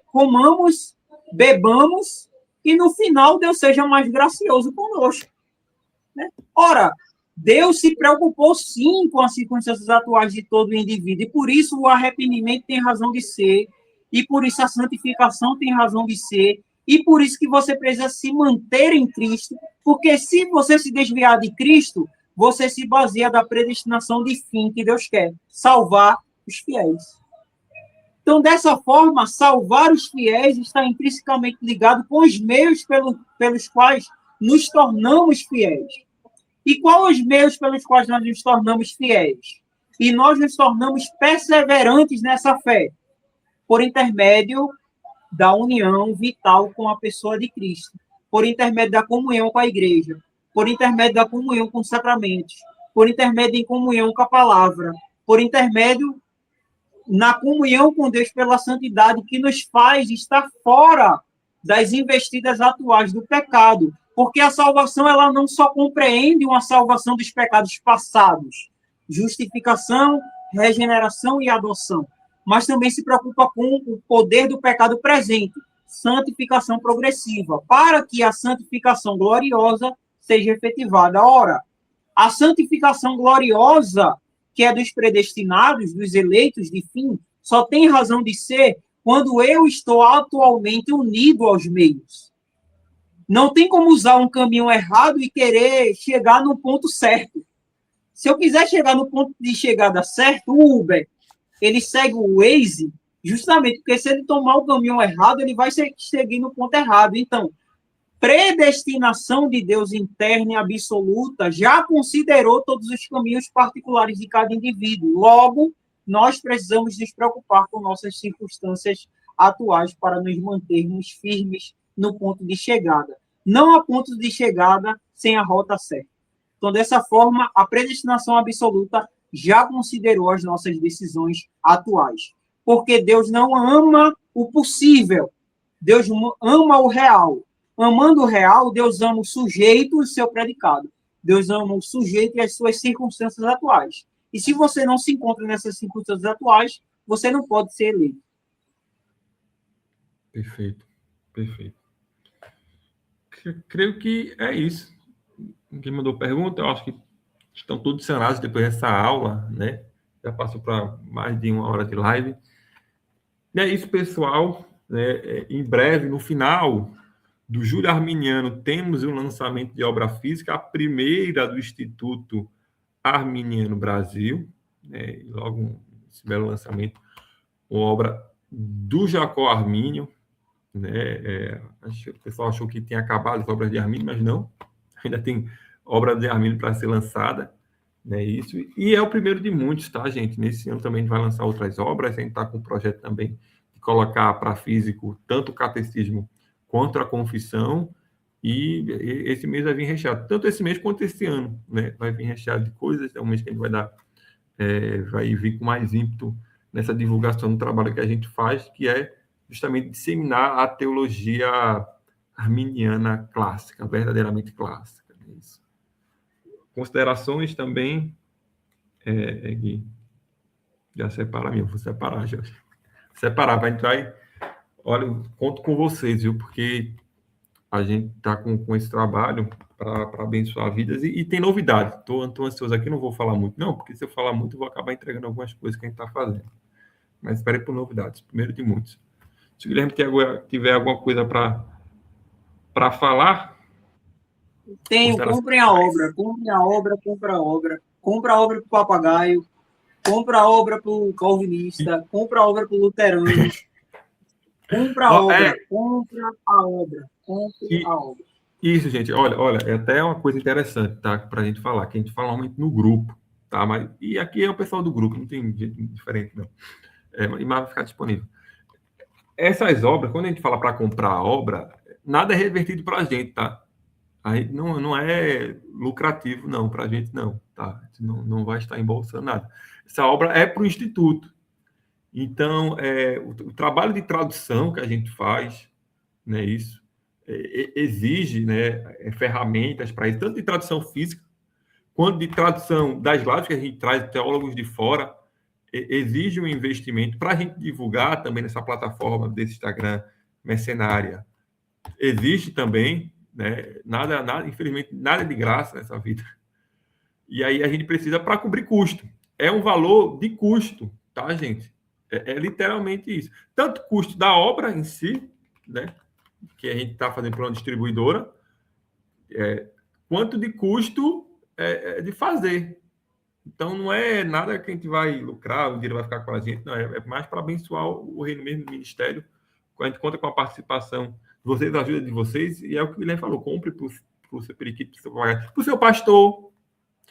Comamos, bebamos, e no final Deus seja mais gracioso conosco. Né? Ora, Deus se preocupou sim com as circunstâncias atuais de todo indivíduo, e por isso o arrependimento tem razão de ser, e por isso a santificação tem razão de ser, e por isso que você precisa se manter em Cristo, porque se você se desviar de Cristo, você se baseia da predestinação de fim que Deus quer, salvar os fiéis. Então, dessa forma, salvar os fiéis está intrinsecamente ligado com os meios pelos quais nos tornamos fiéis. E quais os meios pelos quais nós nos tornamos fiéis? E nós nos tornamos perseverantes nessa fé, por intermédio da união vital com a pessoa de Cristo, por intermédio da comunhão com a igreja, por intermédio da comunhão com os sacramentos, por intermédio em comunhão com a palavra, por intermédio na comunhão com Deus pela santidade que nos faz estar fora das investidas atuais do pecado, porque a salvação ela não só compreende uma salvação dos pecados passados, justificação, regeneração e adoção, mas também se preocupa com o poder do pecado presente, santificação progressiva, para que a santificação gloriosa seja efetivada. Ora, a santificação gloriosa, que é dos predestinados, dos eleitos de fim, só tem razão de ser quando eu estou atualmente unido aos meios. Não tem como usar um caminho errado e querer chegar no ponto certo. Se eu quiser chegar no ponto de chegada certo, o Uber, ele segue o Waze, justamente porque se ele tomar o caminho errado, ele vai seguir no ponto errado. Então, predestinação de Deus interna e absoluta já considerou todos os caminhos particulares de cada indivíduo. Logo, nós precisamos nos preocupar com nossas circunstâncias atuais para nos mantermos firmes no ponto de chegada. Não há ponto de chegada sem a rota certa. Então, dessa forma, a predestinação absoluta já considerou as nossas decisões atuais. Porque Deus não ama o possível. Deus ama o real. Amando o real, Deus ama o sujeito e o seu predicado. Deus ama o sujeito e as suas circunstâncias atuais. E se você não se encontra nessas circunstâncias atuais, você não pode ser eleito. Perfeito, perfeito. Creio que é isso. Quem mandou pergunta, eu acho que estão todos sanados depois dessa aula, né? Já passou para mais de 1 hora de live. E é isso, pessoal. Em breve, no final do Júlio Arminiano, temos o lançamento de obra física, a primeira do Instituto Arminiano Brasil, né? E logo esse belo lançamento, uma obra do Jacó Armínio, né? O pessoal achou que tinha acabado as obras de Armínio, mas não, ainda tem obra de Armínio para ser lançada, né? Isso, e é o primeiro de muitos, tá, gente? Nesse ano também a gente vai lançar outras obras, a gente está com o projeto também de colocar para físico tanto o catecismo quanto a confissão, e esse mês vai vir recheado, tanto esse mês quanto esse ano, né? Vai vir recheado de coisas, é um mês que a gente vai dar, vai vir com mais ímpeto nessa divulgação do trabalho que a gente faz, que é justamente disseminar a teologia arminiana clássica, verdadeiramente clássica. É isso. Considerações também, Gui, já separa mim, eu vou separar, já. Separar, vai entrar. Olha, conto com vocês, viu? Porque a gente está com esse trabalho para abençoar vidas e tem novidade. Estou ansioso aqui, não vou falar muito, não, porque se eu falar muito, eu vou acabar entregando algumas coisas que a gente está fazendo. Mas espere por novidades, primeiro de muitos. Se o Guilherme tiver alguma coisa para falar. Tenho, comprem a obra, compra a obra, compra a obra. Compra a obra para o papagaio, compra a obra para o calvinista, compra a obra para o luterano. Compra a obra, compra a obra, compre a obra. Isso, gente, olha, é até uma coisa interessante, tá, para a gente falar, que a gente fala muito no grupo, tá, mas, e aqui é o pessoal do grupo, não tem jeito diferente, não, mas vai ficar disponível. Essas obras, quando a gente fala para comprar a obra, nada é revertido para a gente, tá? Aí não é lucrativo, não, para a gente não, tá? A gente não vai estar embolsando nada. Essa obra é para o Instituto. Então, o trabalho de tradução que a gente faz, né, isso, exige, né, ferramentas para isso, tanto de tradução física, quanto de tradução das lives que a gente traz teólogos de fora, exige um investimento para a gente divulgar também nessa plataforma desse Instagram mercenária. Existe também, né, nada, infelizmente, nada de graça nessa vida. E aí a gente precisa para cobrir custo. É um valor de custo, tá, gente? É literalmente isso. Tanto custo da obra em si, né, que a gente está fazendo para uma distribuidora, quanto de custo de fazer. Então, não é nada que a gente vai lucrar, o dinheiro vai ficar com a gente, não, é mais para abençoar o reino mesmo do ministério. A gente conta com a participação de vocês, a ajuda de vocês, e é o que o Guilherme falou, compre para o seu periquito, para o seu pastor,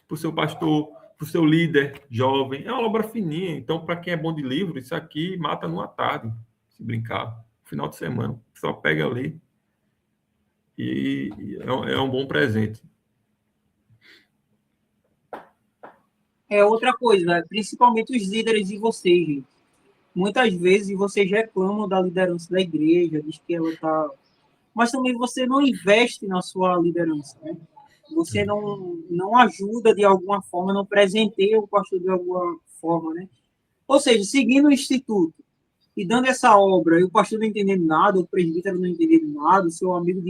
para o seu líder jovem. É uma obra fininha, então, para quem é bom de livro, isso aqui mata numa tarde, se brincar, final de semana. Só pega ali e é um bom presente. É outra coisa, principalmente os líderes de vocês, gente. Muitas vezes vocês reclamam da liderança da igreja, diz que ela está. Mas também você não investe na sua liderança, né? Você não ajuda de alguma forma, não presenteia o pastor de alguma forma, né? Ou seja, seguindo o instituto e dando essa obra, e o pastor não entendendo nada, o presbítero não entendendo nada, o seu amigo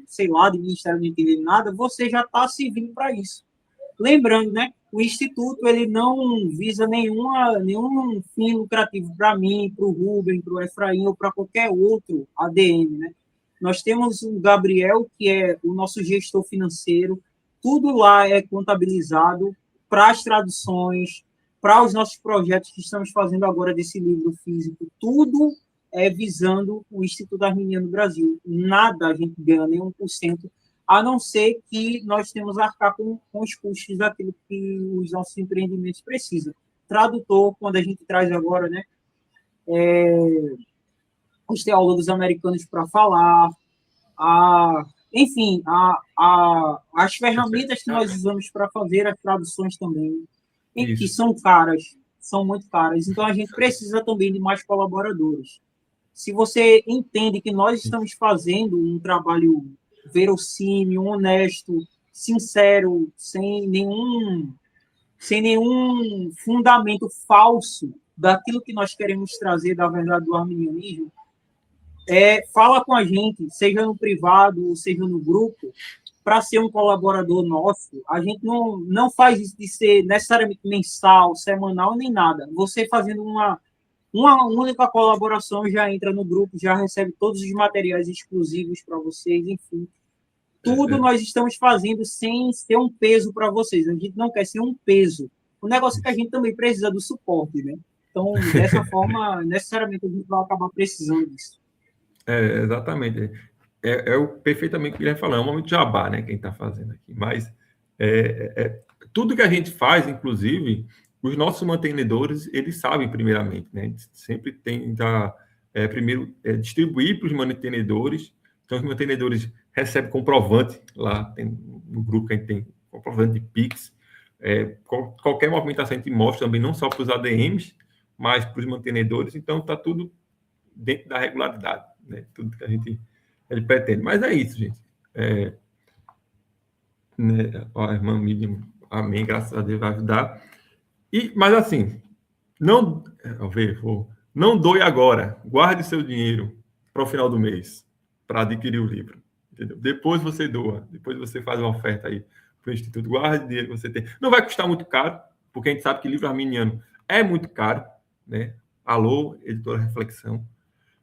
sei lá, de ministério não entendendo nada, você já está servindo para isso. Lembrando, né? O Instituto ele não visa nenhum fim lucrativo para mim, para o Rubem, para o Efraim ou para qualquer outro ADM, né? Nós temos o Gabriel, que é o nosso gestor financeiro, tudo lá é contabilizado para as traduções, para os nossos projetos que estamos fazendo agora desse livro físico, tudo é visando o Instituto Arminiano do Brasil. Nada a gente ganha, nem 1%, a não ser que nós temos a arcar com os custos daquilo que os nossos empreendimentos precisam. Tradutor, quando a gente traz agora, né, os teólogos americanos para falar, enfim, as ferramentas que nós usamos para fazer as traduções também, que Isso. são caras, são muito caras. Então, a gente precisa também de mais colaboradores. Se você entende que nós estamos fazendo um trabalho verossímil, honesto, sincero, sem nenhum fundamento falso daquilo que nós queremos trazer da verdade do arminianismo, fala com a gente, seja no privado, seja no grupo, para ser um colaborador nosso. A gente não faz isso de ser necessariamente mensal, semanal, nem nada. Você fazendo uma única colaboração já entra no grupo, já recebe todos os materiais exclusivos para vocês, enfim. Tudo nós estamos fazendo sem ser um peso para vocês. A gente não quer ser um peso. O negócio é que a gente também precisa do suporte, né? Então, dessa forma, necessariamente a gente vai acabar precisando disso. Exatamente. Perfeitamente o que ele falou, é um momento de jabá, né, quem está fazendo aqui. Mas tudo que a gente faz, inclusive, os nossos mantenedores, eles sabem primeiramente, né? A gente sempre tenta, primeiro, distribuir para os mantenedores. Então, os mantenedores recebem comprovante lá, no grupo que a gente tem comprovante de Pix. Qualquer movimentação a gente mostra também, não só para os ADMs, mas para os mantenedores. Então, está tudo dentro da regularidade, né? Tudo que ele pretende. Mas é isso, gente. Né? A irmã Miriam, amém, graças a Deus vai ajudar. Mas assim, não doe agora. Guarde seu dinheiro para o final do mês, para adquirir o livro. Entendeu? Depois você doa, depois você faz uma oferta aí para o Instituto. Guarde o dinheiro que você tem. Não vai custar muito caro, porque a gente sabe que livro arminiano é muito caro, né? Alô, editora Reflexão.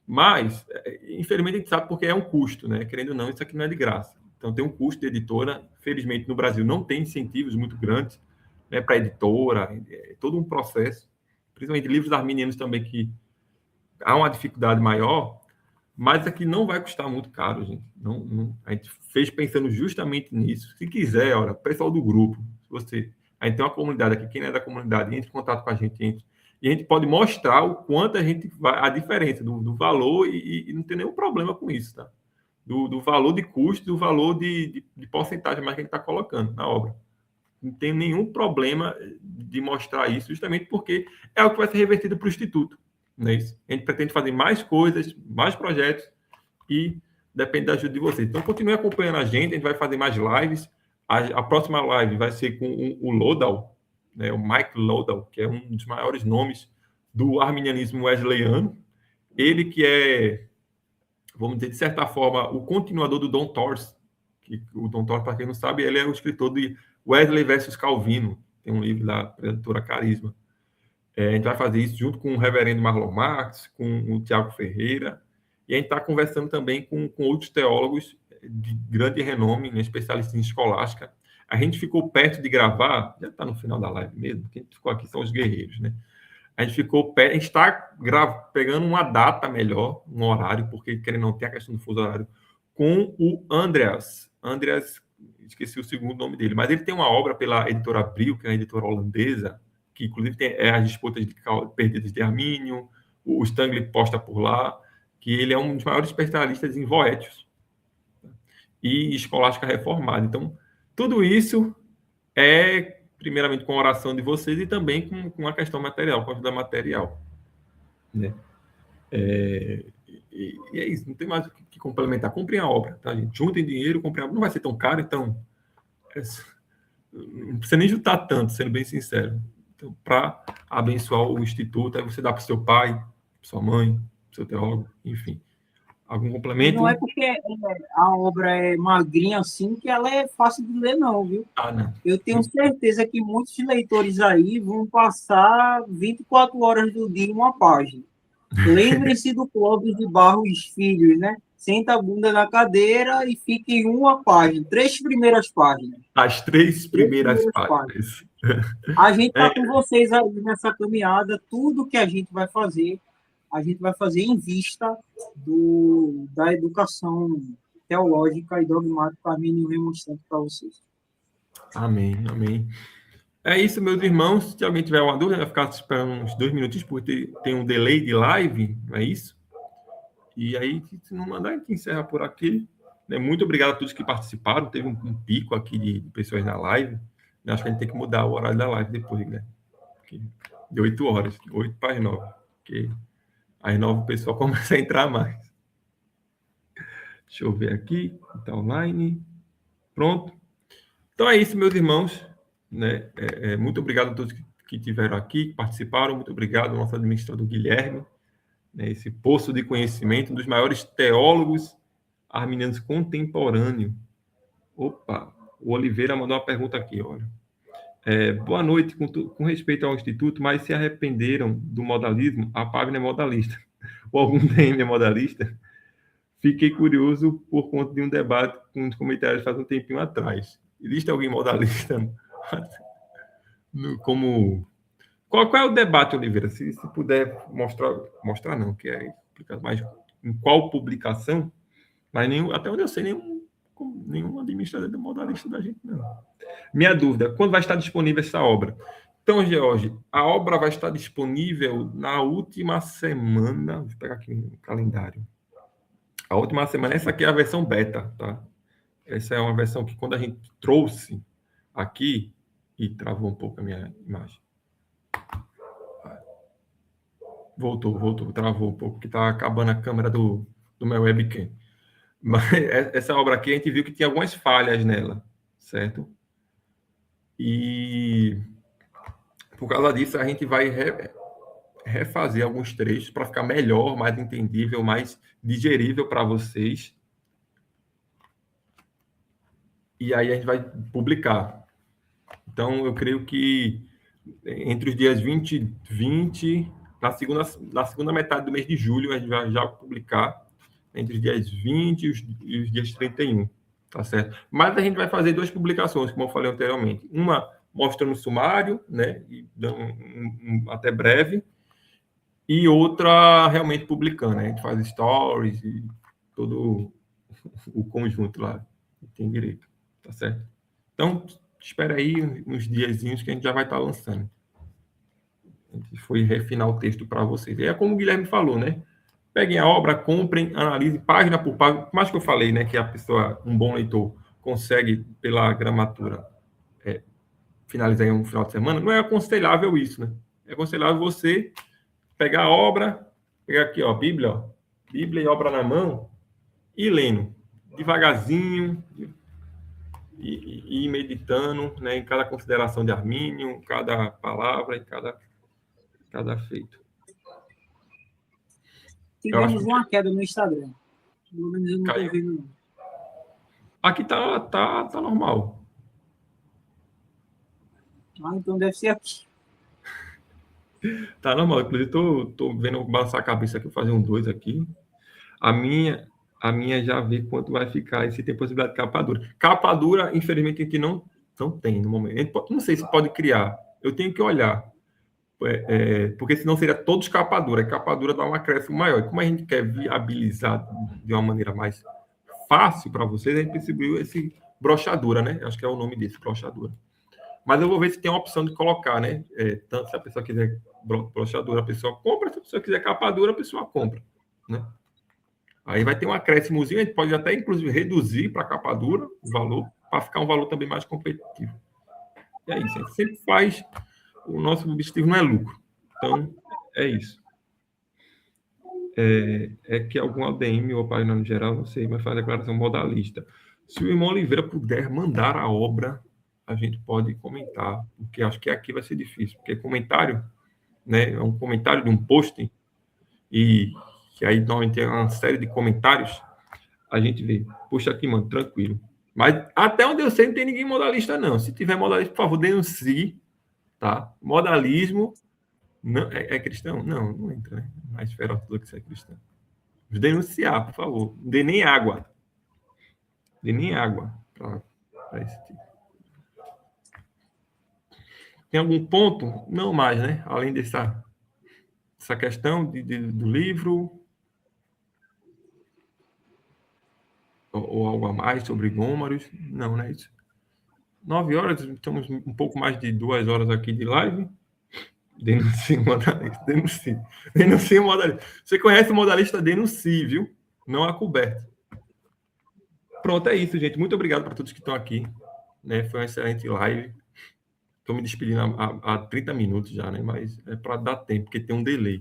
Mas, infelizmente, a gente sabe porque é um custo, né? Querendo ou não, isso aqui não é de graça. Então, tem um custo de editora. Felizmente, no Brasil, não tem incentivos muito grandes, né, para editora. É todo um processo. Principalmente livros arminianos também, que há uma dificuldade maior. Mas aqui não vai custar muito caro, gente. A gente fez pensando justamente nisso. Se quiser, olha, pessoal do grupo, a gente tem uma comunidade aqui, quem é da comunidade, entre em contato com a gente, e a gente pode mostrar o quanto a diferença do valor, e não tem nenhum problema com isso, tá? Do valor de custo, do valor de porcentagem mais que a gente está colocando na obra. Não tem nenhum problema de mostrar isso, justamente porque é o que vai ser revertido para o Instituto. Não é isso? A gente pretende fazer mais coisas, mais projetos, e depende da ajuda de vocês. Então, continue acompanhando a gente vai fazer mais lives. A próxima live vai ser com o Lodal, né, o Mike Lodal, que é um dos maiores nomes do arminianismo wesleyano. Ele que é, vamos dizer, de certa forma, o continuador do Don Tors. Que o Don Tors, para quem não sabe, ele é o escritor de Wesley versus Calvino. Tem um livro da editora Carisma. A gente vai fazer isso junto com o reverendo Marlon Marx, com o Tiago Ferreira, e a gente está conversando também com outros teólogos de grande renome, né, especialistas em escolástica. A gente ficou perto de gravar, já está no final da live mesmo, quem ficou aqui são os guerreiros, né? A gente ficou perto, a gente está pegando uma data melhor, um horário, porque querendo não ter a questão do fuso horário, com o Andreas, esqueci o segundo nome dele, mas ele tem uma obra pela editora Abril, que é uma editora holandesa, que inclusive tem as disputas perdidas de Armínio, o Stanley posta por lá, que ele é um dos maiores especialistas em Boétios e escolástica reformada. Então, tudo isso é primeiramente com a oração de vocês e também com a questão material, com a ajuda material, né? E é isso, não tem mais o que complementar. Comprem a obra, tá, gente? Juntem dinheiro, comprem a obra. Não vai ser tão caro, então não precisa nem juntar tanto, sendo bem sincero. Então, para abençoar o Instituto, aí você dá para o seu pai, pra sua mãe, pro seu teólogo, enfim. Algum E complemento? não é porque a obra é magrinha assim que ela é fácil de ler, não, viu? Ah, não. Eu tenho certeza que muitos leitores aí vão passar 24 horas do dia em uma página. Lembre-se do Clóvis de Barros Filhos, né? Senta a bunda na cadeira e fica em uma página, 3 primeiras páginas. As três Três primeiras primeiras páginas. páginas. A gente É, está com vocês aí nessa caminhada. Tudo que a gente vai fazer em vista da educação teológica e dogmática armínio remonstrante para vocês. amém, amém. É isso, meus irmãos. Se alguém tiver uma dúvida, vai ficar esperando uns 2 minutos, porque tem um delay de live, não é isso? E aí, se não mandar, a gente encerra por aqui. Né? Muito obrigado a todos que participaram. Teve um pico aqui de pessoas na live. Acho que a gente tem que mudar o horário da live depois, né? Porque de 8 horas, de 8 para as 9. Porque às 9 o pessoal começa a entrar mais. Deixa eu ver aqui. Está online. Pronto. Então é isso, meus irmãos. Né? Muito obrigado a todos que tiveram aqui, que participaram. Muito obrigado ao nosso administrador Guilherme, né? Esse poço de conhecimento, um dos maiores teólogos arminianos contemporâneos. Opa, o Oliveira mandou uma pergunta aqui, olha. Boa noite, com respeito ao Instituto, mas se arrependeram do modalismo? A página é modalista. Ou algum DM é modalista? Fiquei curioso por conta de um debate com os comentários faz um tempinho atrás. Existe alguém modalista? Como... Qual é o debate, Oliveira? Se puder mostrar não, que é explicado mais em qual publicação, mas até onde eu sei, nenhum administrador é modalista da gente, não. Minha dúvida, quando vai estar disponível essa obra? Então, George, a obra vai estar disponível na última semana, vou pegar aqui no calendário. A última semana, essa aqui é a versão beta, tá? Essa é uma versão que quando a gente trouxe aqui, e travou um pouco a minha imagem. Voltou, travou um pouco, que está acabando a câmera do meu webcam. Mas essa obra aqui, a gente viu que tinha algumas falhas nela, certo? E por causa disso, a gente vai refazer alguns trechos para ficar melhor, mais entendível, mais digerível para vocês. E aí a gente vai publicar. Então, eu creio que entre os dias 20 e 20, na segunda metade do mês de julho, a gente vai já publicar entre os dias 20 e os dias 31, tá certo? Mas a gente vai fazer 2 publicações, como eu falei anteriormente. Uma mostrando o sumário, né, e dando até breve, e outra realmente publicando, né? A gente faz stories e todo o conjunto lá, tem direito, tá certo? Então, espera aí uns diazinhos que a gente já vai estar lançando. A gente foi refinar o texto para vocês. E é como o Guilherme falou, né? Peguem a obra, comprem, analisem página por página. Por mais que eu falei, né, que a pessoa, um bom leitor, consegue, pela gramatura, finalizar em um final de semana, não é aconselhável isso, né? É aconselhável você pegar a obra, pegar aqui, ó, Bíblia e obra na mão, e ir lendo devagarzinho, e ir meditando, né, em cada consideração de Armínio, cada palavra e cada feito. Eu acho Tivemos que uma queda no Instagram. Pelo menos eu não estou vendo, não. aqui tá normal. Ah, então deve ser aqui. Tá normal. Inclusive, tô vendo balançar a cabeça aqui, fazer um 2 aqui. A minha já vê quanto vai ficar e se tem possibilidade de capa dura. Capa dura, infelizmente, a gente não tem no momento. Não sei se pode criar. Eu tenho que olhar. Porque senão seria todos capa dura. Capa dura dá um acréscimo maior. E como a gente quer viabilizar de uma maneira mais fácil para vocês, a gente percebeu esse brochadura, né? Acho que é o nome desse, brochadura. Mas eu vou ver se tem a opção de colocar, né? Tanto se a pessoa quiser brochadura, a pessoa compra. Se a pessoa quiser capa dura, a pessoa compra, né? Aí vai ter um acréscimozinho, a gente pode até, inclusive, reduzir para a capa dura o valor, para ficar um valor também mais competitivo. E é isso, a gente sempre faz, o nosso objetivo não é lucro. Então, é isso. É que algum ADM ou página no geral, não sei, mas faz a declaração modalista. Se o irmão Oliveira puder mandar a obra, a gente pode comentar, porque acho que aqui vai ser difícil, porque comentário, né, é um comentário de um post, e que aí normalmente tem uma série de comentários, a gente vê, puxa aqui, mano, tranquilo. Mas até onde eu sei, não tem ninguém modalista, não. Se tiver modalista, por favor, denuncie, tá? Modalismo não, é cristão? Não, não entra, né? Na esfera ortodoxa é cristão. Denunciar, por favor. Dê nem água. Dê nem água para esse tipo. Tem algum ponto? Não mais, né? Além dessa questão do livro, ou algo a mais sobre Gômaros. Não, não é isso. 9 horas, estamos um pouco mais de 2 horas aqui de live. Denuncie modalista, denuncie. Denuncie modalista. Você conhece o modalista, denuncie, viu? Não há coberto. Pronto, é isso, gente. Muito obrigado para todos que estão aqui. Né? Foi uma excelente live. Estou me despedindo há 30 minutos já, né? Mas é para dar tempo, porque tem um delay.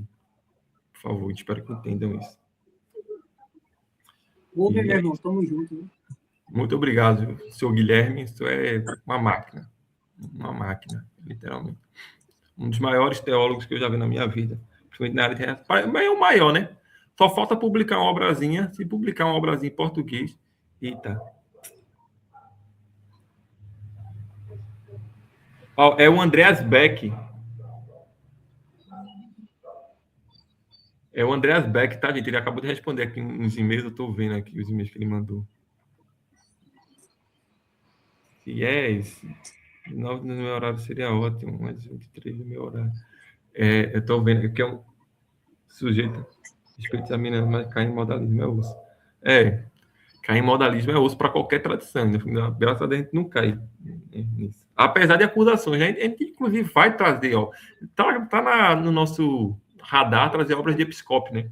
Por favor, espero que entendam isso. Ô, meu irmão, tamo junto. Né? Muito obrigado, senhor Guilherme. Isso é uma máquina. Uma máquina, literalmente. Um dos maiores teólogos que eu já vi na minha vida. Principalmente na área de... Mas é o maior, né? Só falta publicar uma obrazinha. Se publicar uma obrazinha em português, eita. É o Andreas Beck. É o Andreas Beck, tá, gente? Ele acabou de responder aqui uns e-mails. Eu tô vendo aqui os e-mails que ele mandou. Yes. 9 no meu horário seria ótimo, mas 23 no meu horário. Eu tô vendo que é um sujeito espírito examinando, mas cair em modalismo é osso. Cair em modalismo é osso para qualquer tradição. Né? Graças a Deus a gente não cai nisso. Apesar de acusações, né? A gente inclusive vai trazer, ó. No nosso radar trazer obras de Episcópio, né?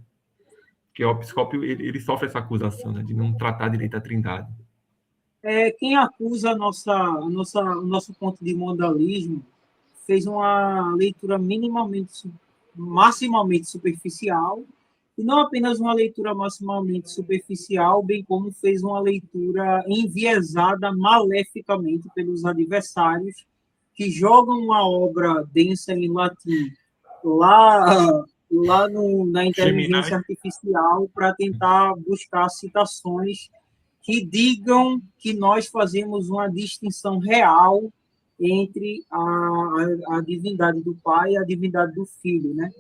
Que o Episcópio ele sofre essa acusação, né? De não tratar direito a Trindade. Quem acusa o nosso ponto de modalismo fez uma leitura maximamente superficial, e não apenas uma leitura maximamente superficial, bem como fez uma leitura enviesada maleficamente pelos adversários, que jogam uma obra densa em latim na inteligência artificial para tentar buscar citações que digam que nós fazemos uma distinção real entre a divindade do Pai e a divindade do Filho, né?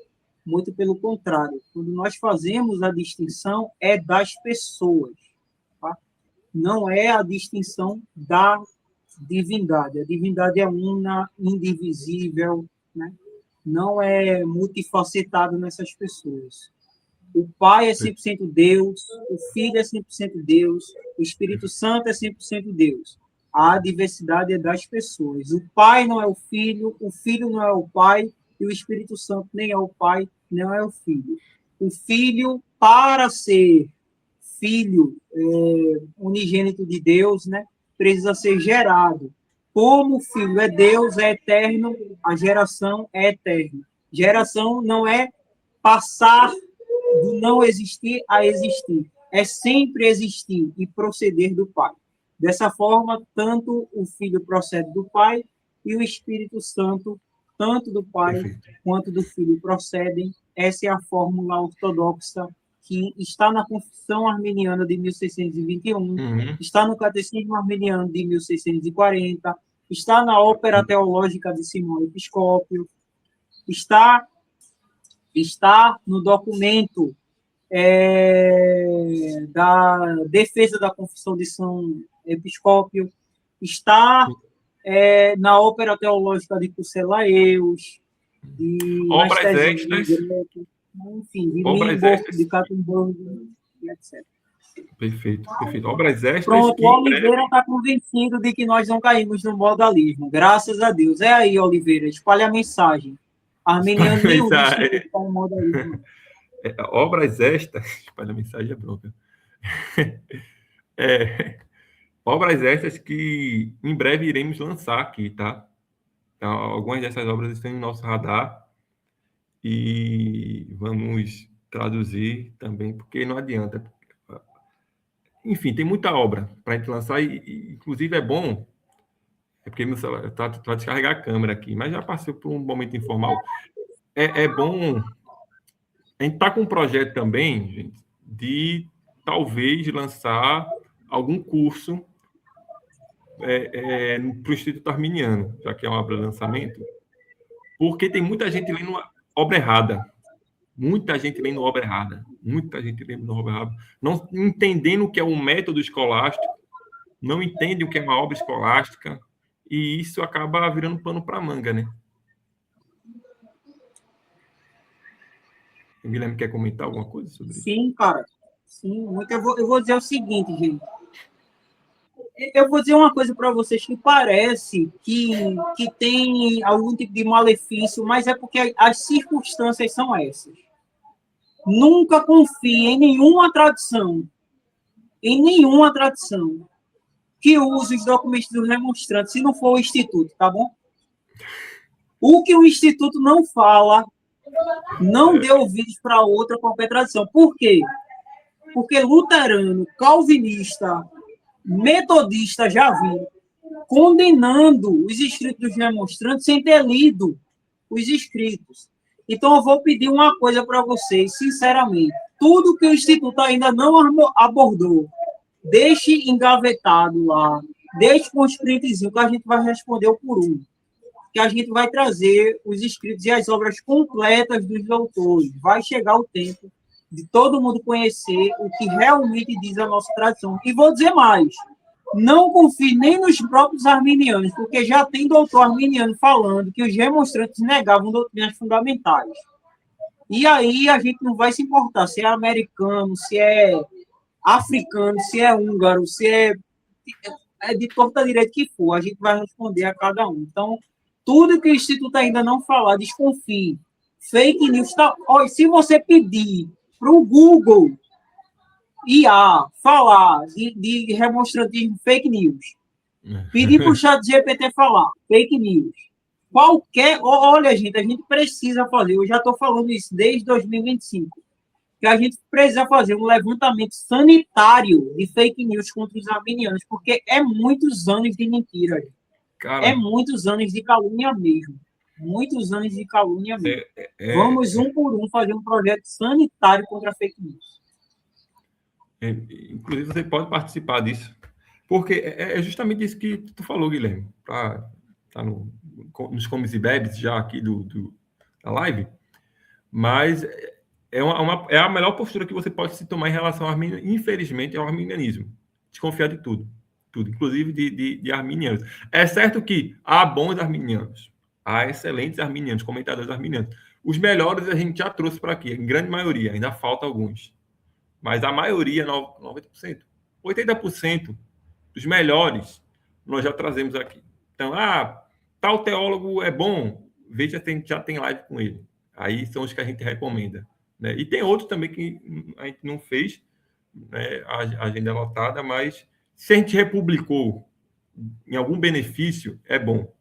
Muito pelo contrário. Quando nós fazemos a distinção, é das pessoas, tá? Não é a distinção da divindade. A divindade é una, indivisível, né? Não é multifacetado nessas pessoas. O Pai é 100% Deus, o Filho é 100% Deus, o Espírito Santo é 100% Deus. A diversidade é das pessoas. O Pai não é o Filho não é o Pai, e o Espírito Santo nem é o Pai, não é o Filho. O Filho, para ser Filho unigênito de Deus, né, precisa ser gerado. Como o Filho é Deus, é eterno, a geração é eterna. Geração não é passar do não existir a existir. É sempre existir e proceder do Pai. Dessa forma, tanto o Filho procede do Pai e o Espírito Santo, tanto do Pai quanto do Filho, procedem. Essa é a fórmula ortodoxa que está na Confissão Arminiana de 1621, está no Catecismo Arminiano de 1640, está na Ópera Teológica de Simão Episcópio, está no documento da defesa da Confissão de São Episcópio, está na Ópera Teológica de Pucelaeus, Obras extras, enfim, de Limburgo, de Cattenburg, etc. Perfeito, perfeito. Obras extras. Pronto, o Oliveira está convencido de que nós não caímos no modalismo. Graças a Deus. É aí, Oliveira, espalha a mensagem. Arminiano nenhum disse que está no modalismo. Obras extras. Espalha a mensagem é bronca. Obras extras que em breve iremos lançar aqui, tá? Então, algumas dessas obras estão em nosso radar e vamos traduzir também, porque não adianta. Enfim, tem muita obra para a gente lançar inclusive, é bom, é porque meu celular tá descarregar a câmera aqui, mas já passou por um momento informal. É bom. A gente está com um projeto também, gente, de talvez lançar algum curso para o Instituto Arminiano, já que é uma obra de lançamento, porque tem muita gente lendo obra errada. Muita gente lendo obra errada. Muita gente lendo obra errada. Não entendendo o que é um método escolástico, não entende o que é uma obra escolástica, e isso acaba virando pano para manga, né? O Guilherme quer comentar alguma coisa sobre isso? Sim, cara. Sim, muito. Eu vou dizer o seguinte, gente. Eu vou dizer uma coisa para vocês que parece que tem algum tipo de malefício, mas é porque as circunstâncias são essas. Nunca confie em nenhuma tradição que use os documentos do remonstrante, se não for o Instituto, tá bom? O que o Instituto não fala, não dê ouvidos para outra qualquer tradição. Por quê? Porque luterano, calvinista, metodista já vi condenando os escritos dos remonstrantes sem ter lido os escritos. Então, eu vou pedir uma coisa para vocês, sinceramente. Tudo que o Instituto ainda não abordou, deixe engavetado lá, deixe com os printzinhos, que a gente vai responder um por um. Que a gente vai trazer os escritos e as obras completas dos autores. Vai chegar o tempo de todo mundo conhecer o que realmente diz a nossa tradição. E vou dizer mais, não confie nem nos próprios arminianos, porque já tem doutor arminiano falando que os remonstrantes negavam doutrinas fundamentais. E aí a gente não vai se importar se é americano, se é africano, se é húngaro, se é de torta direita que for, a gente vai responder a cada um. Então, tudo que o Instituto ainda não falar, desconfie. Fake news. Olha, se você pedir para o Google IA falar de remonstrantismo fake news, pedir para o chat GPT falar fake news, olha, gente, a gente precisa fazer, eu já estou falando isso desde 2025, que a gente precisa fazer um levantamento sanitário de fake news contra os arminianos, porque é muitos anos de mentira, gente. Cara, É muitos anos de calúnia mesmo. Muitos anos de calúnia mesmo. Vamos, um por um, fazer um projeto sanitário contra a fake news. Inclusive, você pode participar disso. Porque é justamente isso que tu falou, Guilherme. Tá nos comes e bebes já aqui da live. Mas é a melhor postura que você pode se tomar em relação ao arminianismo, infelizmente, ao arminianismo. Desconfiar de tudo. Tudo, inclusive de arminianos. É certo que há bons arminianos, há excelentes arminianos, comentadores arminianos. Os melhores a gente já trouxe para aqui, em grande maioria, ainda falta alguns. Mas a maioria, 90%, 80% dos melhores, nós já trazemos aqui. Então, tal teólogo é bom, veja se a gente já tem live com ele. Aí são os que a gente recomenda. Né? E tem outros também que a gente não fez, né, a agenda lotada, mas se a gente republicou em algum benefício, é bom.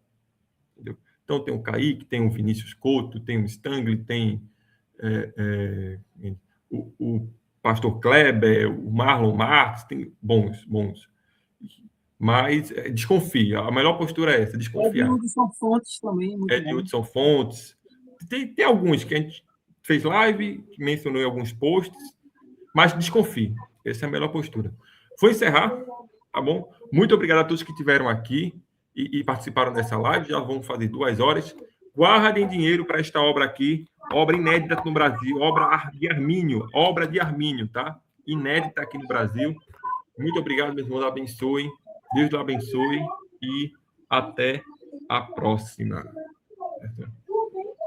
Entendeu? Então, tem o Kaique, tem o Vinícius Couto, tem o Stangli, tem o Pastor Kleber, o Marlon Marques, tem bons. Mas desconfia. A melhor postura é essa, desconfiar. É de Hudson Fontes também. É de Hudson Fontes. Tem alguns que a gente fez live, mencionou em alguns posts, mas desconfie. Essa é a melhor postura. Vou encerrar, tá bom? Muito obrigado a todos que estiveram aqui e participaram dessa live. Já vamos fazer 2 horas. Guardem dinheiro para esta obra aqui, obra inédita no Brasil, obra de Armínio, tá? Inédita aqui no Brasil. Muito obrigado, meu irmão. Abençoe. Deus lhe abençoe e até a próxima.